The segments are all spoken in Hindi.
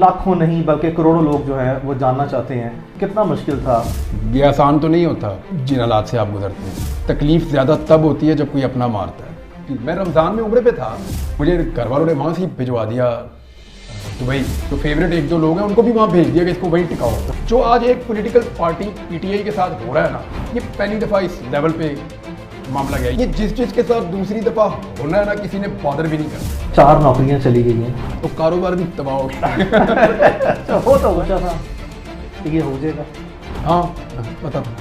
लाखों नहीं बल्कि करोड़ों लोग जो हैं वो जानना चाहते हैं कितना मुश्किल था। ये आसान तो नहीं होता जिन हालात से आप गुजरते हैं। तकलीफ ज़्यादा तब होती है जब कोई अपना मारता है। मैं रमज़ान में उम्रे पे था, मुझे घर वालों ने वहाँ से ही भिजवा दिया दुबई। तो फेवरेट एक दो लोग हैं उनको भी वहाँ भेज दिया कि इसको वहीं टिकाओ। जो आज एक पॉलिटिकल पार्टी पीटीआई के साथ हो रहा है ना, ये पहली दफ़ा इस लेवल पे मामला गया। ये जिस चीज़ के साथ दूसरी दफ़ा होना है ना, किसी ने बॉदर भी नहीं करना। 4 नौकरियां चली गई हैं तो कारोबार भी तबाह हो गया। तो हो तो सोचा था कि ये हो जाएगा। हाँ पता था,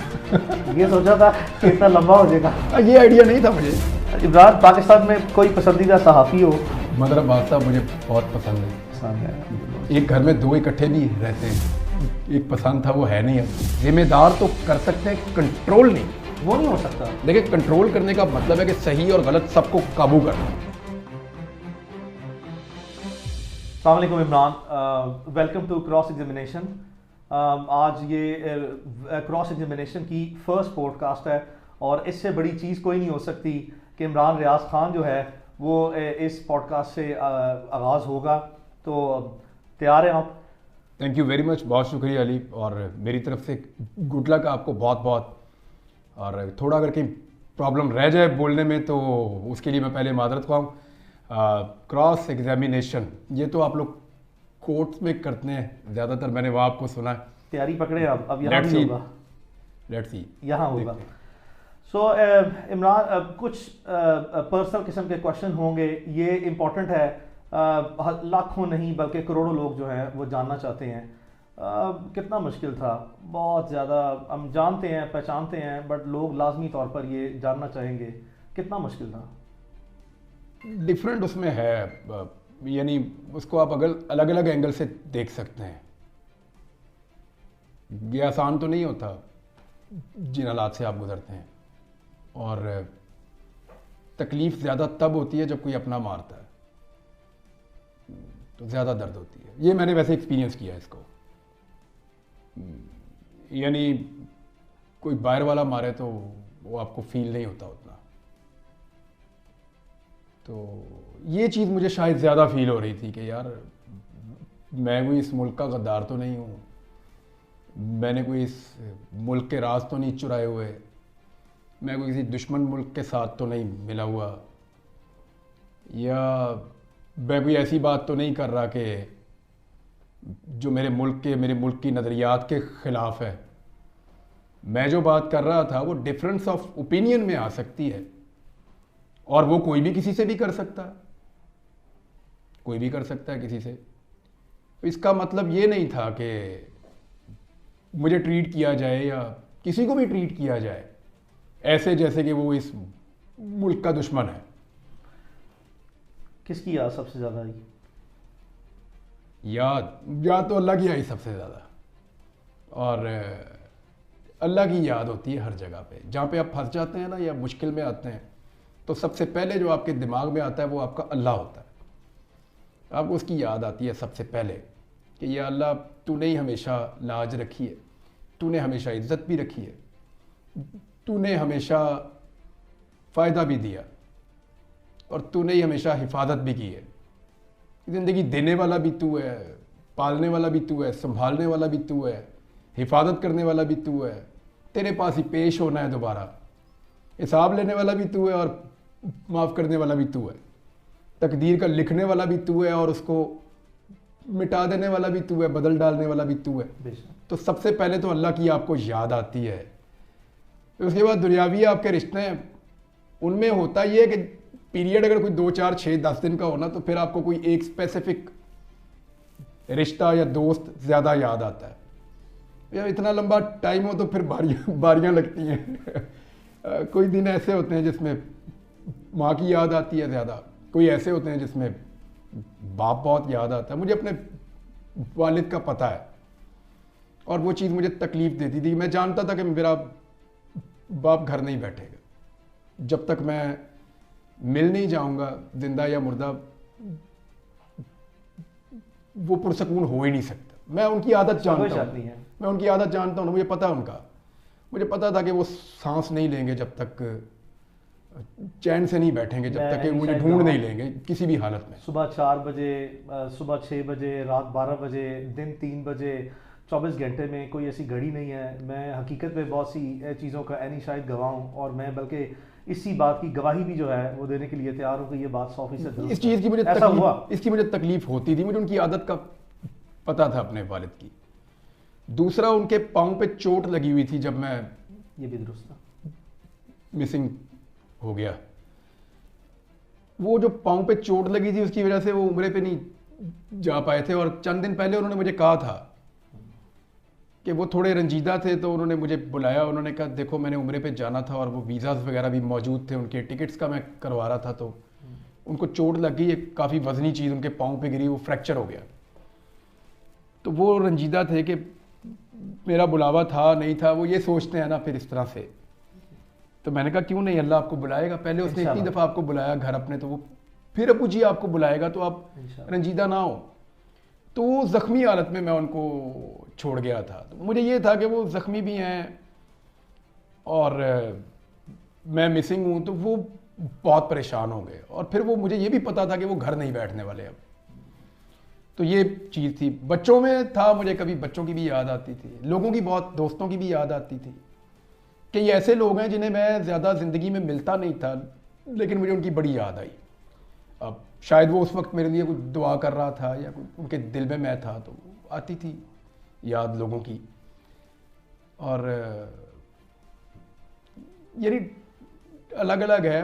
ये सोचा था कि इतना लंबा हो जाएगा। ये आइडिया नहीं था मुझे। इमरान, पाकिस्तान में कोई पसंदीदा सहाफ़ी हो? मदर बादशाह मुझे बहुत पसंद है। एक घर में दो इकट्ठे नहीं रहते हैं। एक पसंद था वो है नहीं। अब जिम्मेदार तो कर सकते हैं, कंट्रोल नहीं। वो नहीं हो सकता। देखिए, कंट्रोल करने का मतलब है कि सही और गलत सबको काबू करना। अस्सलाम वालेकुम Imran, welcome to cross examination. आज ये क्रॉस एग्जामिनेशन की फर्स्ट पॉडकास्ट है और इससे बड़ी चीज़ कोई नहीं हो सकती कि इमरान रियाज खान जो है वो इस पॉडकास्ट से आगाज़ होगा। तो तैयार हैं आप? थैंक यू वेरी मच, बहुत शुक्रिया अली, और मेरी तरफ से गुड लक आपको बहुत बहुत। और थोड़ा अगर कहीं प्रॉब्लम रह जाए बोलने में तो उसके लिए मैं पहले मादरत ख्वाह। क्रॉस एग्जामिनेशन ये तो आप लोग कोर्ट्स में करते हैं ज़्यादातर, मैंने वहाँ आपको सुना है। तैयारी पकड़े आप, अब यहाँ भी होगा। लेट्स सी, यहाँ होगा। सो इमरान, कुछ पर्सनल किस्म के क्वेश्चन होंगे। ये इम्पोर्टेंट है, लाखों नहीं बल्कि करोड़ों लोग जो हैं वो जानना चाहते हैं कितना मुश्किल था। बहुत ज़्यादा हम जानते हैं, पहचानते हैं, बट लोग लाजमी तौर पर ये जानना चाहेंगे कितना मुश्किल था। डिफरेंट उसमें है, यानी उसको आप अगर अलग अलग एंगल से देख सकते हैं। ये आसान तो नहीं होता जिन हालात से आप गुजरते हैं। और तकलीफ ज़्यादा तब होती है जब कोई अपना मारता है, तो ज़्यादा दर्द होती है। ये मैंने वैसे एक्सपीरियंस किया है इसको। यानी कोई बाहर वाला मारे तो वो आपको फील नहीं होता उतना। तो ये चीज़ मुझे शायद ज़्यादा फील हो रही थी कि यार मैं कोई इस मुल्क का गद्दार तो नहीं हूँ, मैंने कोई इस मुल्क के राज तो नहीं चुराए हुए, मैं कोई किसी दुश्मन मुल्क के साथ तो नहीं मिला हुआ, या मैं कोई ऐसी बात तो नहीं कर रहा कि जो मेरे मुल्क की नज़रियात के ख़िलाफ़ है। मैं जो बात कर रहा था वो डिफरेंस ऑफ ओपिनियन में आ सकती है, और वो कोई भी किसी से भी कर सकता है, कोई भी कर सकता है किसी से। तो इसका मतलब ये नहीं था कि मुझे ट्रीट किया जाए या किसी को भी ट्रीट किया जाए ऐसे जैसे कि वो इस मुल्क का दुश्मन है। किसकी याद सबसे ज़्यादा आई? याद तो अल्लाह की आई सबसे ज़्यादा। और अल्लाह की याद होती है हर जगह पे। जहाँ पे आप फंस जाते हैं ना या मुश्किल में आते हैं, तो सबसे पहले जो आपके दिमाग में आता है वो आपका अल्लाह होता है। आपको उसकी याद आती है सबसे पहले कि या अल्लाह, तूने ही हमेशा लाज रखी है, तूने हमेशा इज्जत भी रखी है, तूने हमेशा फ़ायदा भी दिया, और तूने ही हमेशा हिफाजत भी की है। ज़िंदगी देने वाला भी तू है, पालने वाला भी तू है, संभालने वाला भी तू है, हिफाजत करने वाला भी तू है, तेरे पास ही पेश होना है दोबारा, हिसाब लेने वाला भी तू है और माफ़ करने वाला भी तू है, तकदीर का लिखने वाला भी तू है और उसको मिटा देने वाला भी तू है, बदल डालने वाला भी तू है। तो सबसे पहले तो अल्लाह की आपको याद आती है। उसके बाद दुनियावी आपके रिश्ते हैं, उनमें होता ये है कि पीरियड अगर कोई 2, 4, 6, 10 दिन का होना तो फिर आपको कोई एक स्पेसिफिक रिश्ता या दोस्त ज़्यादा याद आता है। या इतना लंबा टाइम हो तो फिर बारियां लगती हैं। कोई दिन ऐसे होते हैं जिसमें माँ की याद आती है ज़्यादा, कोई ऐसे होते हैं जिसमें बाप बहुत याद आता है। मुझे अपने वालिद का पता है, और वो चीज़ मुझे तकलीफ़ देती थी। मैं जानता था कि मेरा बाप घर नहीं बैठेगा जब तक मैं मिल नहीं जाऊंगा, जिंदा या मुर्दा वो पुरसकून हो ही नहीं सकता। मैं उनकी आदत जानता हूँ, मैं उनकी आदत जानता हूँ, मुझे पता है उनका। मुझे पता था कि वो सांस नहीं लेंगे जब तक चैन से नहीं बैठेंगे जब तक कि मुझे ढूंढ नहीं लेंगे किसी भी हालत में। सुबह 4 बजे, सुबह 6 बजे, रात 12 बजे, दिन 3 बजे, 24 घंटे में कोई ऐसी घड़ी नहीं है। मैं हकीकत में बहुत सी चीज़ों का ऐनी शायद गवाह हूँ, और मैं बल्कि इसी बात की गवाही भी जो है वो देने के लिए तैयार हूँ कि ये बात 100% इस चीज़ की मुझे ऐसा हुआ। इसकी मुझे तकलीफ होती थी, मुझे उनकी आदत का पता था अपने वालिद की। दूसरा, उनके पाँव पे चोट लगी हुई थी जब मैं ये भी दुरुस्त था, मिसिंग हो गया। वो जो पाँव पे चोट लगी थी उसकी वजह से वो उम्रे पे नहीं जा पाए थे, और चंद दिन पहले उन्होंने मुझे कहा था कि वो थोड़े रंजीदा थे, तो उन्होंने मुझे बुलाया। उन्होंने कहा देखो मैंने उम्रे पे जाना था और वो वीज़ाज़ वगैरह भी मौजूद थे, उनके टिकट्स का मैं करवा रहा था, तो उनको चोट लग गई, एक काफ़ी वजनी चीज़ उनके पाँव पे गिरी, वो फ्रैक्चर हो गया। तो वो रंजीदा थे कि मेरा बुलावा था नहीं था, वो ये सोचते हैं ना फिर इस तरह से। तो मैंने कहा क्यों नहीं, अल्लाह आपको बुलाएगा। पहले उसने इतनी दफ़ा आपको बुलाया घर अपने, तो वो फिर अबू जी आपको बुलाएगा, तो आप रंजीदा ना हो। तो वो ज़ख्मी हालत में मैं उनको छोड़ गया था। तो मुझे ये था कि वो ज़ख्मी भी हैं और मैं मिसिंग हूँ, तो वो बहुत परेशान हो गए। और फिर वो मुझे ये भी पता था कि वो घर नहीं बैठने वाले अब। तो ये चीज़ थी। बच्चों में था, मुझे कभी बच्चों की भी याद आती थी, लोगों की, बहुत दोस्तों की भी याद आती थी कि ये ऐसे लोग हैं जिन्हें मैं ज़्यादा ज़िंदगी में मिलता नहीं था, लेकिन मुझे उनकी बड़ी याद आई। अब शायद वो उस वक्त मेरे लिए कुछ दुआ कर रहा था या उनके दिल में मैं था, तो आती थी याद लोगों की। और यानी अलग अलग है।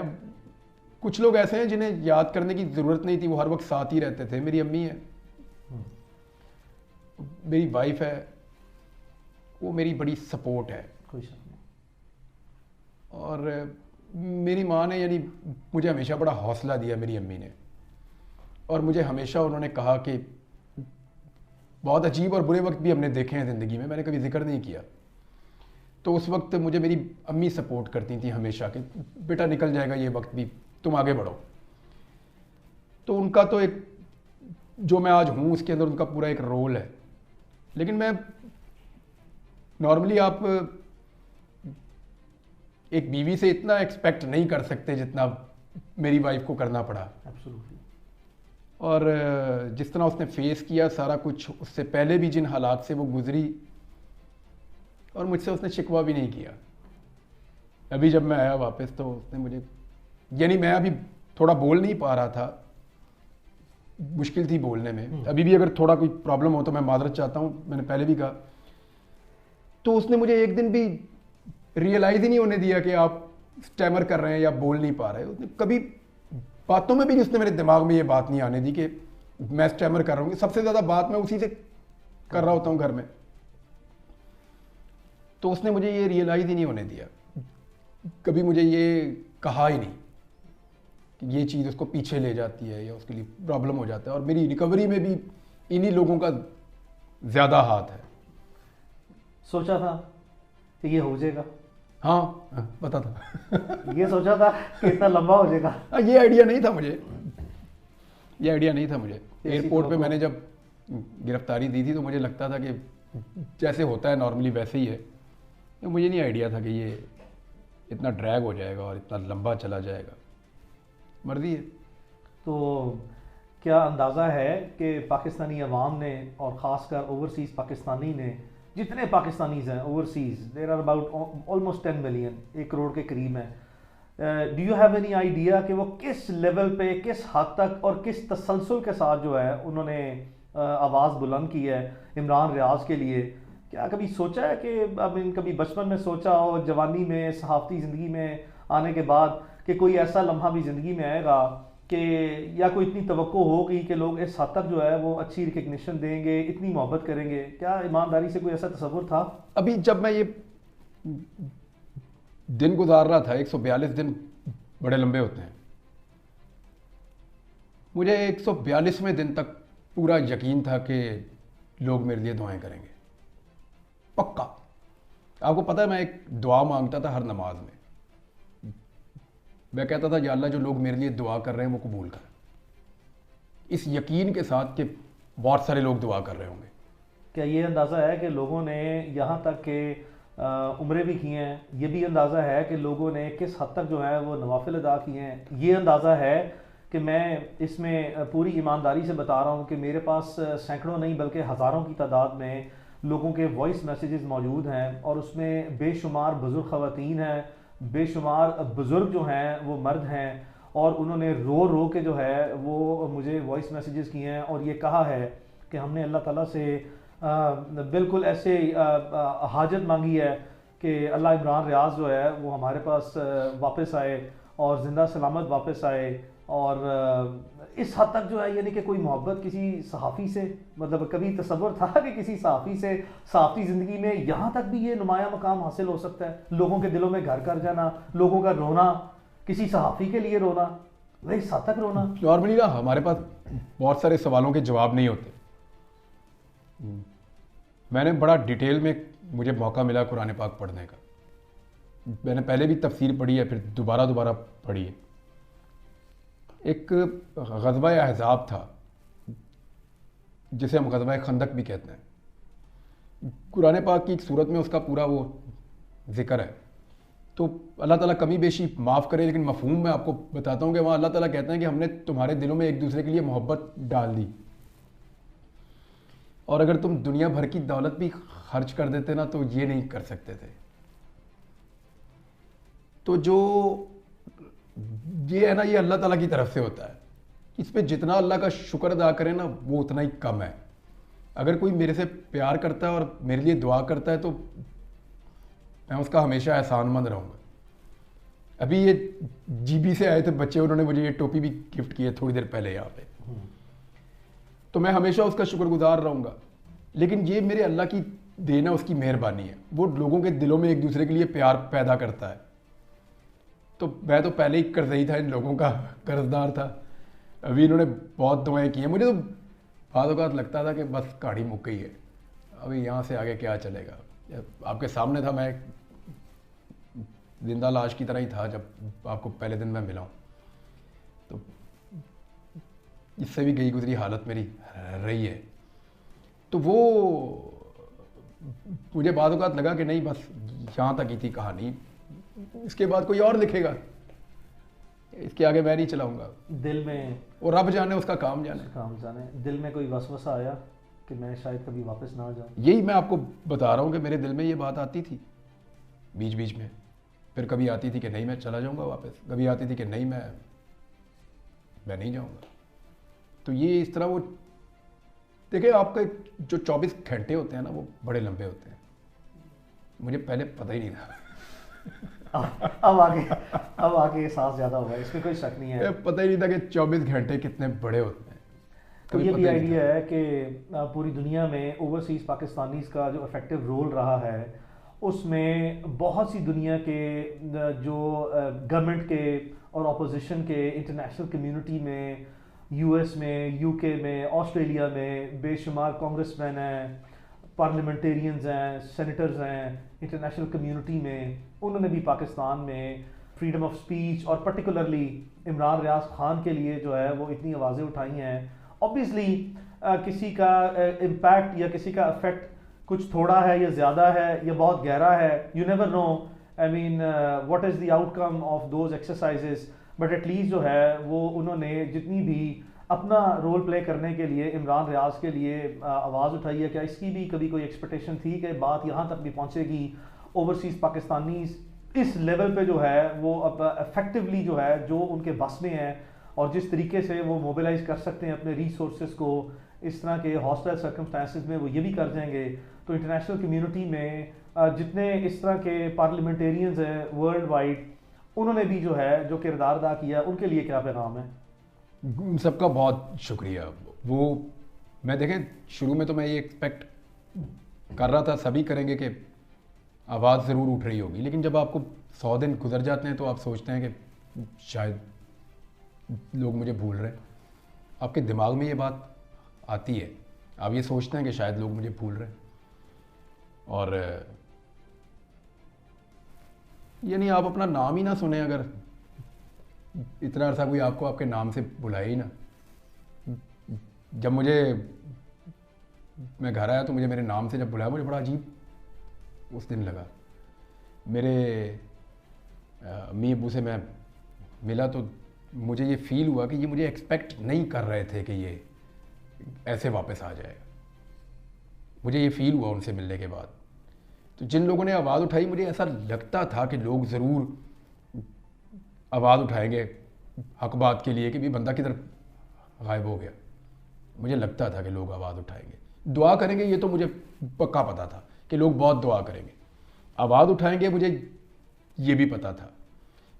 कुछ लोग ऐसे हैं जिन्हें याद करने की ज़रूरत नहीं थी, वो हर वक्त साथ ही रहते थे। मेरी अम्मी है, मेरी वाइफ है, वो मेरी बड़ी सपोर्ट है। कोई शक नहीं। और मेरी माँ ने यानी मुझे हमेशा बड़ा हौसला दिया, मेरी अम्मी ने। और मुझे हमेशा उन्होंने कहा कि बहुत अजीब और बुरे वक्त भी हमने देखे हैं ज़िंदगी में, मैंने कभी जिक्र नहीं किया। तो उस वक्त मुझे मेरी अम्मी सपोर्ट करती थी हमेशा कि बेटा निकल जाएगा ये वक्त भी, तुम आगे बढ़ो। तो उनका तो एक, जो मैं आज हूँ उसके अंदर उनका पूरा एक रोल है। लेकिन मैं नॉर्मली, आप एक बीवी से इतना एक्सपेक्ट नहीं कर सकते जितना मेरी वाइफ को करना पड़ा। एब्सोल्युटली। और जिस तरह उसने फेस किया सारा कुछ, उससे पहले भी जिन हालात से वो गुजरी, और मुझसे उसने शिकवा भी नहीं किया। अभी जब मैं आया वापस, तो उसने मुझे, यानी मैं अभी थोड़ा बोल नहीं पा रहा था, मुश्किल थी बोलने में। अभी भी अगर थोड़ा कोई प्रॉब्लम हो तो मैं माजरत चाहता हूँ, मैंने पहले भी कहा। तो उसने मुझे एक दिन भी रियलाइज़ ही नहीं होने दिया कि आप स्टैमर कर रहे हैं या बोल नहीं पा रहे। उसने कभी बातों में भी उसने मेरे दिमाग में ये बात नहीं आने दी कि मैं स्टैमर कर रहा हूँ। सबसे ज़्यादा बात मैं उसी से कर रहा होता हूँ घर में। तो उसने मुझे ये रियलाइज़ ही नहीं होने दिया, कभी मुझे ये कहा ही नहीं कि ये चीज़ उसको पीछे ले जाती है या उसके लिए प्रॉब्लम हो जाता है। और मेरी रिकवरी में भी इन्हीं लोगों का ज़्यादा हाथ है। सोचा था कि ये हो जाएगा? हाँ, पता था। ये सोचा था कि इतना लंबा हो जाएगा? ये आइडिया नहीं था मुझे, ये आइडिया नहीं था मुझे। एयरपोर्ट पे मैंने जब गिरफ्तारी दी थी तो मुझे लगता था कि जैसे होता है नॉर्मली वैसे ही है। तो मुझे नहीं आइडिया था कि ये इतना ड्रैग हो जाएगा और इतना लंबा चला जाएगा। मर्जी है। तो क्या अंदाज़ा है कि पाकिस्तानी अवाम ने, और ख़ासकर ओवरसीज़ पाकिस्तानी ने, जितने पाकिस्तानीज़ हैं overseas, there are about almost 10 million, 1 crore के करीब हैं, do you have any idea कि वो किस लेवल पे, किस हद तक और किस तसलसल के साथ जो है उन्होंने आवाज़ बुलंद की है इमरान रियाज के लिए? क्या कभी सोचा है कि कभी बचपन में सोचा हो, जवानी में, सहाफ़ती ज़िंदगी में आने के बाद, कि कोई ऐसा लम्हा भी ज़िंदगी में आएगा कि, या कोई इतनी तवक्को होगी कि लोग इस हद तक जो है वो अच्छी रिकग्निशन देंगे, इतनी मोहब्बत करेंगे? क्या ईमानदारी से कोई ऐसा तसव्वुर था? अभी जब मैं ये दिन गुजार रहा था, 142 दिन बड़े लंबे होते हैं, मुझे 142वें दिन तक पूरा यकीन था कि लोग मेरे लिए दुआएं करेंगे, पक्का। आपको पता है, मैं एक दुआ मांगता था हर नमाज में। मैं कहता था या अल्लाह, जो लोग मेरे लिए दुआ कर रहे हैं वो कबूल कर, इस यकीन के साथ कि बहुत सारे लोग दुआ कर रहे होंगे। क्या ये अंदाज़ा है कि लोगों ने यहाँ तक कि उम्रें भी की हैं, ये भी अंदाज़ा है कि लोगों ने किस हद तक जो है वो नवाफिल अदा किए हैं। ये अंदाज़ा है कि मैं इसमें पूरी ईमानदारी से बता रहा हूँ कि मेरे पास सैकड़ों नहीं बल्कि हज़ारों की तादाद में लोगों के वॉइस मैसेजेस मौजूद हैं, और उसमें बेशुमार बुज़ुर्ग ख़वातीन हैं, बेशुमार बुज़ुर्ग जो हैं वो मर्द हैं, और उन्होंने रो रो के जो है वो मुझे वॉइस मैसेजेस किए हैं और ये कहा है कि हमने अल्लाह ताला से बिल्कुल ऐसे हाजत मांगी है कि अल्लाह इमरान रियाज जो है वो हमारे पास वापस आए और ज़िंदा सलामत वापस आए। और इस हद तक जो है यानी कि कोई मोहब्बत किसी सहाफ़ी से, मतलब कभी तसव्वुर था कि किसी सहाफ़ी से सहाफ़ी ज़िंदगी में यहाँ तक भी ये नुमाया मकाम हासिल हो सकता है, लोगों के दिलों में घर कर जाना, लोगों का रोना, किसी सहाफ़ी के लिए रोना, वही इस हद तक रोना। नॉर्मली ना हमारे पास बहुत सारे सवालों के जवाब नहीं होते। मैंने बड़ा डिटेल में, मुझे मौका मिला कुरान पाक पढ़ने का, मैंने पहले भी तफसीर पढ़ी है, फिर दोबारा पढ़ी है। एक ग़ज़वा अहज़ाब था जिसे हम ग़ज़वा खंदक भी कहते हैं। कुरान पाक की एक सूरत में उसका पूरा वो ज़िक्र है। तो अल्लाह ताला कमी बेशी माफ़ करे, लेकिन मफ़हूम मैं आपको बताता हूँ कि वहाँ अल्लाह ताला कहते हैं कि हमने तुम्हारे दिलों में एक दूसरे के लिए मोहब्बत डाल दी, और अगर तुम दुनिया भर की दौलत भी खर्च कर देते ना तो ये नहीं कर सकते थे। तो जो ये है ना, ये अल्लाह ताला की तरफ से होता है। इस पे जितना अल्लाह का शुक्र अदा करें ना वो उतना ही कम है। अगर कोई मेरे से प्यार करता है और मेरे लिए दुआ करता है तो मैं उसका हमेशा एहसानमंद रहूँगा। अभी ये जीबी से आए थे बच्चे, उन्होंने मुझे ये टोपी भी गिफ्ट की है थोड़ी देर पहले यहाँ पे, तो मैं हमेशा उसका शुक्रगुजार रहूँगा। लेकिन ये मेरे अल्लाह की देन है, उसकी मेहरबानी है। वो लोगों के दिलों में एक दूसरे के लिए प्यार पैदा करता है। तो मैं तो पहले ही कर्जई था, इन लोगों का कर्जदार था। अभी इन्होंने बहुत दुआएं की हैं। मुझे तो बाद औक़ात लगता था कि बस कहानी मुक गई है, अभी यहाँ से आगे क्या चलेगा। आपके सामने था, मैं जिंदा लाश की तरह ही था जब आपको पहले दिन मैं मिला हूँ। तो इससे भी गई गुजरी हालत मेरी रही है। तो वो मुझे बाद औक़ात लगा कि नहीं, बस यहाँ तक ही थी कहानी, इसके बाद कोई और लिखेगा, इसके आगे मैं नहीं चलाऊंगा। दिल में, और रब जाने उसका काम जाने। दिल में कोई वसवसा आया कि मैं शायद कभी वापस ना आ जाऊं? यही मैं आपको बता रहा हूँ कि मेरे दिल में ये बात आती थी बीच बीच में। फिर कभी आती थी कि नहीं मैं चला जाऊंगा वापस, कभी आती थी कि नहीं मैं नहीं जाऊंगा। तो ये इस तरह वो देखिए, आपके जो 24 घंटे होते हैं ना वो बड़े लंबे होते हैं। मुझे पहले पता ही नहीं था। अब आगे एहसास ज़्यादा होगा, इसमें कोई शक नहीं है। पता ही नहीं था कि 24 घंटे कितने बड़े होते हैं। तो ये भी आइडिया है कि पूरी दुनिया में ओवरसीज़ पाकिस्तानीज़ का जो इफेक्टिव रोल रहा है, उसमें बहुत सी दुनिया के जो गवर्नमेंट के और अपोजिशन के, इंटरनेशनल कम्युनिटी में, यूएस में, यूके में, ऑस्ट्रेलिया में बेशुमार कांग्रेसमैन हैं, पार्लियामेंटेरियंस हैं, सेनेटर्स हैं इंटरनेशनल कम्युनिटी में। उन्होंने भी पाकिस्तान में फ्रीडम ऑफ स्पीच और पर्टिकुलरली इमरान रियाज खान के लिए जो है वो इतनी आवाज़ें उठाई हैं। ऑब्वियसली किसी का इम्पैक्ट या किसी का इफेक्ट कुछ थोड़ा है या ज़्यादा है या बहुत गहरा है, you never know. I mean what is the outcome of those exercises, but at least जो है वो उन्होंने जितनी भी अपना रोल प्ले करने के लिए इमरान रियाज के लिए आवाज़ उठाई है। क्या इसकी भी कभी कोई एक्सपेक्टेशन थी कि बात यहाँ तक भी पहुँचेगी, ओवरसीज़ पाकिस्तानीज़ इस लेवल पे जो है वो अब इफेक्टिवली जो है जो उनके बस में है और जिस तरीके से वो मोबिलाइज कर सकते हैं अपने रिसोर्सेज को इस तरह के हॉस्टाइल सर्कमस्टांसिस में, वो ये भी कर जाएंगे। तो इंटरनेशनल कम्युनिटी में जितने इस तरह के पार्लियामेंटेरियंस हैं वर्ल्ड वाइड, उन्होंने भी जो है जो किरदार अदा किया, उनके लिए क्या पैगाम है? उन सबका बहुत शुक्रिया। वो मैं देखें, शुरू में तो मैं ये एक्सपेक्ट कर रहा था सभी करेंगे कि आवाज़ ज़रूर उठ रही होगी, लेकिन जब आपको 100 दिन गुजर जाते हैं तो आप सोचते हैं कि शायद लोग मुझे भूल रहे हैं। आपके दिमाग में ये बात आती है, आप ये सोचते हैं कि शायद लोग मुझे भूल रहे हैं। और यानी आप अपना नाम ही ना सुने, अगर इतना अर्सा कोई आपको आपके नाम से बुलाए ही ना। जब मैं घर आया तो मुझे मेरे नाम से जब बुलाया, मुझे बड़ा अजीब उस दिन लगा। मेरे अम्मी अबू से मैं मिला तो मुझे ये फील हुआ कि ये मुझे एक्सपेक्ट नहीं कर रहे थे कि ये ऐसे वापस आ जाएगा। मुझे ये फील हुआ उनसे मिलने के बाद। तो जिन लोगों ने आवाज़ उठाई, मुझे ऐसा लगता था कि लोग ज़रूर आवाज़ उठाएंगे हक बात के लिए कि भी बंदा किधर गायब हो गया। मुझे लगता था कि लोग आवाज़ उठाएंगे, दुआ करेंगे, ये तो मुझे पक्का पता था कि लोग बहुत दुआ करेंगे। आवाज़ उठाएंगे मुझे ये भी पता था,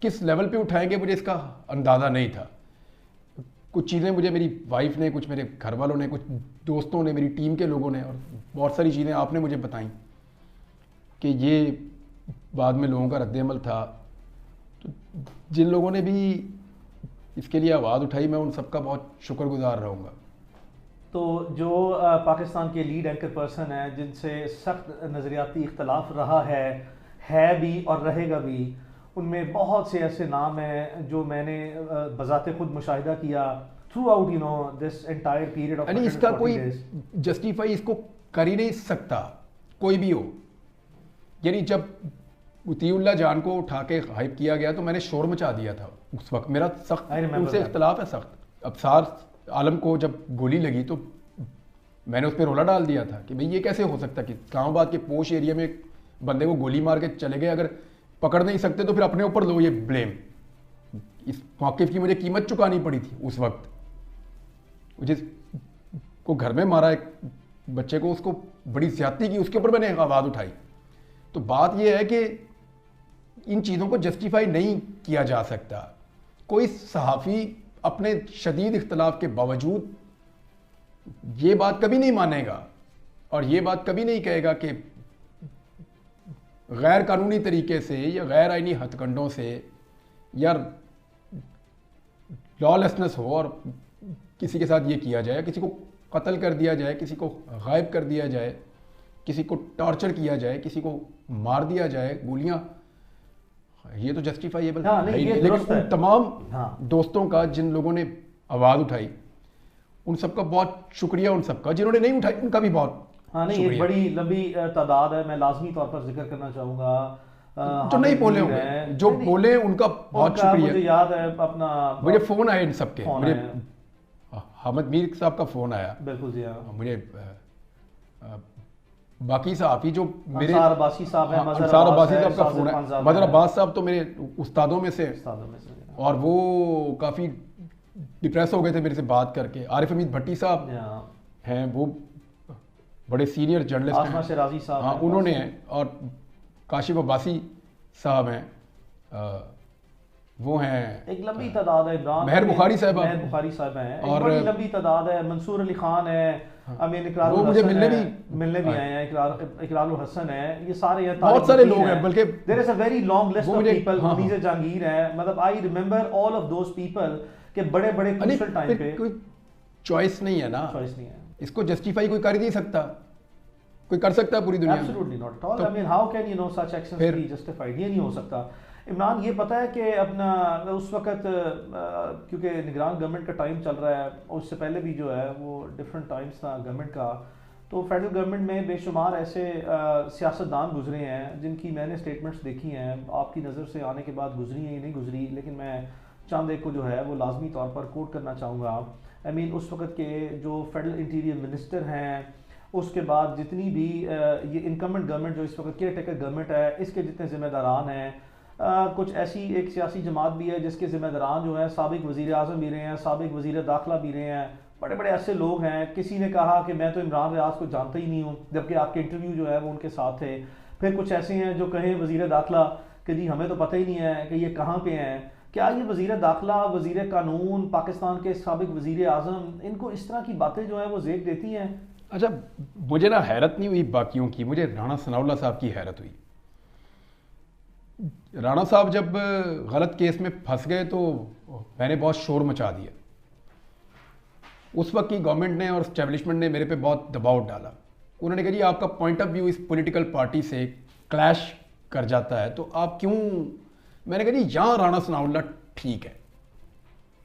किस लेवल पे उठाएंगे मुझे इसका अंदाज़ा नहीं था। कुछ चीज़ें मुझे मेरी वाइफ ने, कुछ मेरे घर वालों ने, कुछ दोस्तों ने, मेरी टीम के लोगों ने, और बहुत सारी चीज़ें आपने मुझे बताई कि ये बाद में लोगों का रद्द-ए-अमल था। तो जिन लोगों ने भी इसके लिए आवाज़ उठाई, मैं उन सबका बहुत शुक्रगुजार रहूँगा। तो जो पाकिस्तान के लीड एंकर पर्सन हैं, जिनसे सख्त नज़रियाती इख्तलाफ रहा है भी और रहेगा भी, उनमें बहुत से ऐसे नाम हैं जो मैंने बज़ाते खुद मुशाहिदा किया through out this entire period of. इसका कोई जस्टिफाई इसको कर ही नहीं सकता कोई भी हो। यानी जब उतीउल्लाह जान को उठा के हाइप किया गया तो मैंने शोर मचा दिया था उस वक्त। मेरा सख्त उनसे इख्तलाफ है सख्त। अबसार आलम को जब गोली लगी तो मैंने उस पर रोला डाल दिया था कि भाई ये कैसे हो सकता है कि इस्लामाबाद के पोश एरिया में बंदे को गोली मार के चले गए, अगर पकड़ नहीं सकते तो फिर अपने ऊपर लो ये ब्लेम। इस मौक़िफ़ की मुझे कीमत चुकानी पड़ी थी उस वक्त। जिस को घर में मारा एक बच्चे को, उसको बड़ी ज़्यादती की, उसके ऊपर मैंने आवाज़ उठाई। तो बात यह है कि इन चीज़ों को जस्टिफाई नहीं किया जा सकता। कोई सहाफ़ी अपने शदीद इख्तलाफ के बावजूद ये बात कभी नहीं मानेगा और ये बात कभी नहीं कहेगा कि गैर कानूनी तरीके से या गैर आइनी हथकंडों से या लॉलेसनेस हो और किसी के साथ ये किया जाए, किसी को कत्ल कर दिया जाए, किसी को गायब कर दिया जाए, किसी को टॉर्चर किया जाए, किसी को मार दिया जाए गोलियां, ये तो जस्टिफाइएबल है। लेकिन उन तमाम दोस्तों का जिन लोगों ने आवाज़ उठाई, उन सबका बहुत शुक्रिया। उन सबका जिन्होंने नहीं उठाई उनका भी बहुत नहीं, एक बड़ी लंबी तादाद है। मैं लाजमी तौर पर जिक्र करना चाहूँगा जो नहीं बोले होंगे, जो बोले उनका बहुत शुक्रिया। मुझे याद है अपना, मुझे फ़ोन आए इन सबके, मुझे हामिद मीर साहब का फ़ोन आया। बिल्कुल जी हाँ। मुझे बाकी सहाफ़ी जो मेरे अंसार अब्बासी साहब हैं, अंसार अब्बासी साहब का फ़ोन है। मदर अब्बास साहब तो मेरे उस्तादों में से, और वो काफ़ी डिप्रेस हो गए थे मेरे से बात करके। आरिफ हमीद भट्टी साहब हैं, वो बड़े सीनियर जर्नलिस्ट हैं। शराजी साहब, हाँ उन्होंने हैं। और काशिफ अब्बासी साहब हैं, वो हैं। एक लंबी तादाद है। इमरान महर बुखारी साहब हैं, और बड़ी लंबी तादाद है। मंसूर अली खान है, अमीन इकरारुल मुझे मिलने भी आए हैं, इकरारुल हसन है, ये सारे हैं, बहुत सारे लोग हैं। बल्कि there is a very long list of people. Munir Jahangir है, मतलब I remember all of those people के बड़े बड़े क्रूशियल टाइम पे। कोई चॉइस नहीं है ना, चॉइस नहीं है। इसको जस्टिफाई कोई कर ही नहीं सकता। कोई कर सकता है पूरी दुनिया में? Absolutely not at all. I mean how can such actions be justified? ये नहीं हो सकता। इमरान, ये पता है कि अपना उस वक्त क्योंकि निगरान गवर्नमेंट का टाइम चल रहा है, और उससे पहले भी जो है वो डिफरेंट टाइम्स था गवर्नमेंट का, तो फेडरल गवर्नमेंट में बेशुमार ऐसे सियासतदान गुजरे हैं जिनकी मैंने स्टेटमेंट्स देखी हैं, आपकी नज़र से आने के बाद गुजरी हैं या नहीं गुजरी, लेकिन मैं चंद एक को जो है वो लाजमी तौर पर कोट करना चाहूँगा। आई मीन उस वक्त के जो फेडरल इंटीरियर मिनिस्टर हैं, उसके बाद जितनी भी ये इनकमेंट गवर्नमेंट जो इस वक्त केयर टेकर गवर्नमेंट है, इसके जितने ज़िम्मेदारान हैं, कुछ ऐसी एक सियासी जमात भी है जिसके ज़िम्मेदारान जो है साबिक वज़ीर आज़म भी रहे हैं, साबिक वज़ीर दाखिला भी रहे हैं, बड़े बड़े ऐसे लोग हैं। किसी ने कहा कि मैं तो इमरान रियाज को जानता ही नहीं हूँ, जबकि आपके इंटरव्यू जो है वो उनके साथ थे। फिर कुछ ऐसे हैं जो कहें वज़ीर दाखिला कि जी हमें तो पता ही नहीं है कि ये कहाँ पे हैं। क्या ये वज़ीर दाखिला, वज़ीर कानून, पाकिस्तान के साबिक वज़ीर आज़म, इनको इस तरह की बातें जो हैं वो ज़ेक देती हैं? अच्छा, मुझे ना हैरत नहीं हुई बाकियों की, मुझे राणा सनाउल्लाह साहब की हैरत हुई। राणा साहब जब गलत केस में फंस गए तो मैंने बहुत शोर मचा दिया। उस वक्त की गवर्नमेंट ने और एस्टेब्लिशमेंट ने मेरे पे बहुत दबाव डाला। उन्होंने कहा जी आपका पॉइंट ऑफ व्यू इस पॉलिटिकल पार्टी से क्लैश कर जाता है तो आप क्यों। मैंने कहा जी यहाँ राणा सनाउल्लाह ठीक है,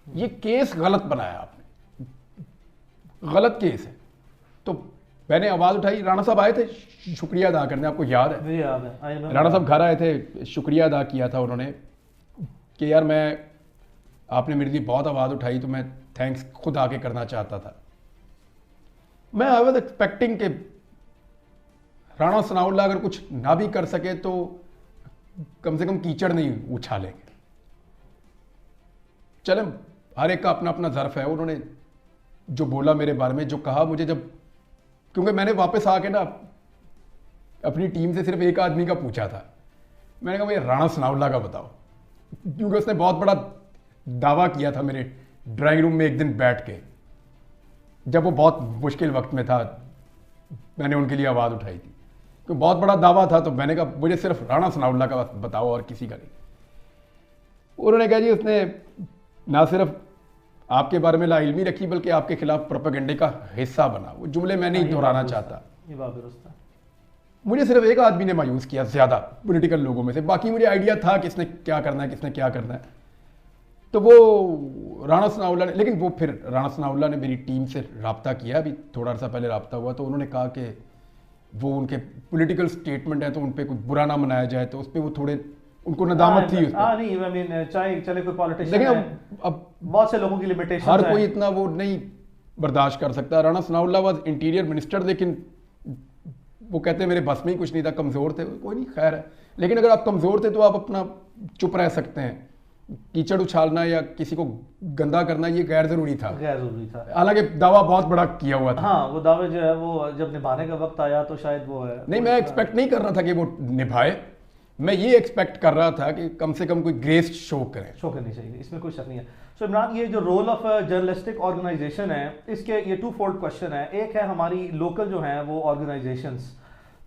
ये केस गलत बनाया आपने, गलत केस है। तो मैंने आवाज़ उठाई, राणा साहब आए थे शुक्रिया अदा करने, आपको याद है? मुझे याद है, I remember। राणा साहब घर आए थे, शुक्रिया अदा किया था उन्होंने कि यार मैं, आपने मेरे लिए बहुत आवाज़ उठाई तो मैं थैंक्स खुद आके करना चाहता था। मैं आई वाज एक्सपेक्टिंग कि राणा सनाउल्लाह अगर कुछ ना भी कर सके तो कम से कम कीचड़ नहीं उछालेंगे। चले, हर एक का अपना अपना ज़र्फ है। उन्होंने जो बोला मेरे बारे में, जो कहा मुझे, जब क्योंकि मैंने वापस आके ना अपनी टीम से सिर्फ एक आदमी का पूछा था, मैंने कहा भाई राणा सनाउल्लाह का बताओ, क्योंकि उसने बहुत बड़ा दावा किया था मेरे ड्राइंग रूम में एक दिन बैठ के, जब वो बहुत मुश्किल वक्त में था, मैंने उनके लिए आवाज़ उठाई थी, क्योंकि बहुत बड़ा दावा था। तो मैंने कहा मुझे सिर्फ राणा सनाउल्लाह का बताओ और किसी का नहीं। उन्होंने कहा जी उसने ना सिर्फ आपके बारे में लाइल्मी रखी बल्कि आपके खिलाफ प्रोपेगेंडे का हिस्सा बना। वो जुमले मैं नहीं दोहराना चाहता। मुझे सिर्फ एक आदमी ने मायूस किया ज़्यादा पॉलिटिकल लोगों में से, बाकी मुझे आइडिया था किसने क्या करना है, किसने क्या करना है। तो वो राणा सनाउल्लाह ने, लेकिन वो फिर राणा सनाउल्लाह ने मेरी टीम से रब्ता किया, अभी थोड़ा सा पहले रब्ता हुआ, तो उन्होंने कहा कि वो उनके पॉलिटिकल स्टेटमेंट है तो उन पर कुछ बुरा ना मनाया जाए, तो उस पर वो थोड़े उनको नदामत थी उस पर। नहीं, I mean, चाहे चले कोई पॉलिटिशियन देखिए है, अब बहुत से लोगों की लिमिटेशन हर कोई इतना वो नहीं बर्दाश्त कर सकता। Rana Sanaullah was interior minister, लेकिन वो कहते हैं मेरे बस में ही कुछ नहीं था, कमज़ोर थे, कोई नहीं, खैर है। लेकिन अगर आप कमज़ोर थे तो आप अपना चुप रह सकते हैं। कीचड़ उछालना या किसी को गंदा करना ये गैर ज़रूरी था, गैर जरूरी था। हालांकि दावा बहुत बड़ा किया हुआ था। हाँ, वो दावे जो है वो जब निभाने का वक्त आया तो शायद वो है नहीं, मैं एक्सपेक्ट नहीं कर रहा था कि वो निभाए, मैं ये एक्सपेक्ट कर रहा था कि कम से कम कोई ग्रेस शो करें। शो करनी चाहिए, इसमें कोई शक नहीं है। सो इमरान, ये जो रोल ऑफ जर्नलिस्टिक ऑर्गेनाइजेशन है, इसके ये टू फोल्ड क्वेश्चन है। एक है हमारी लोकल जो है वो ऑर्गेनाइजेशंस,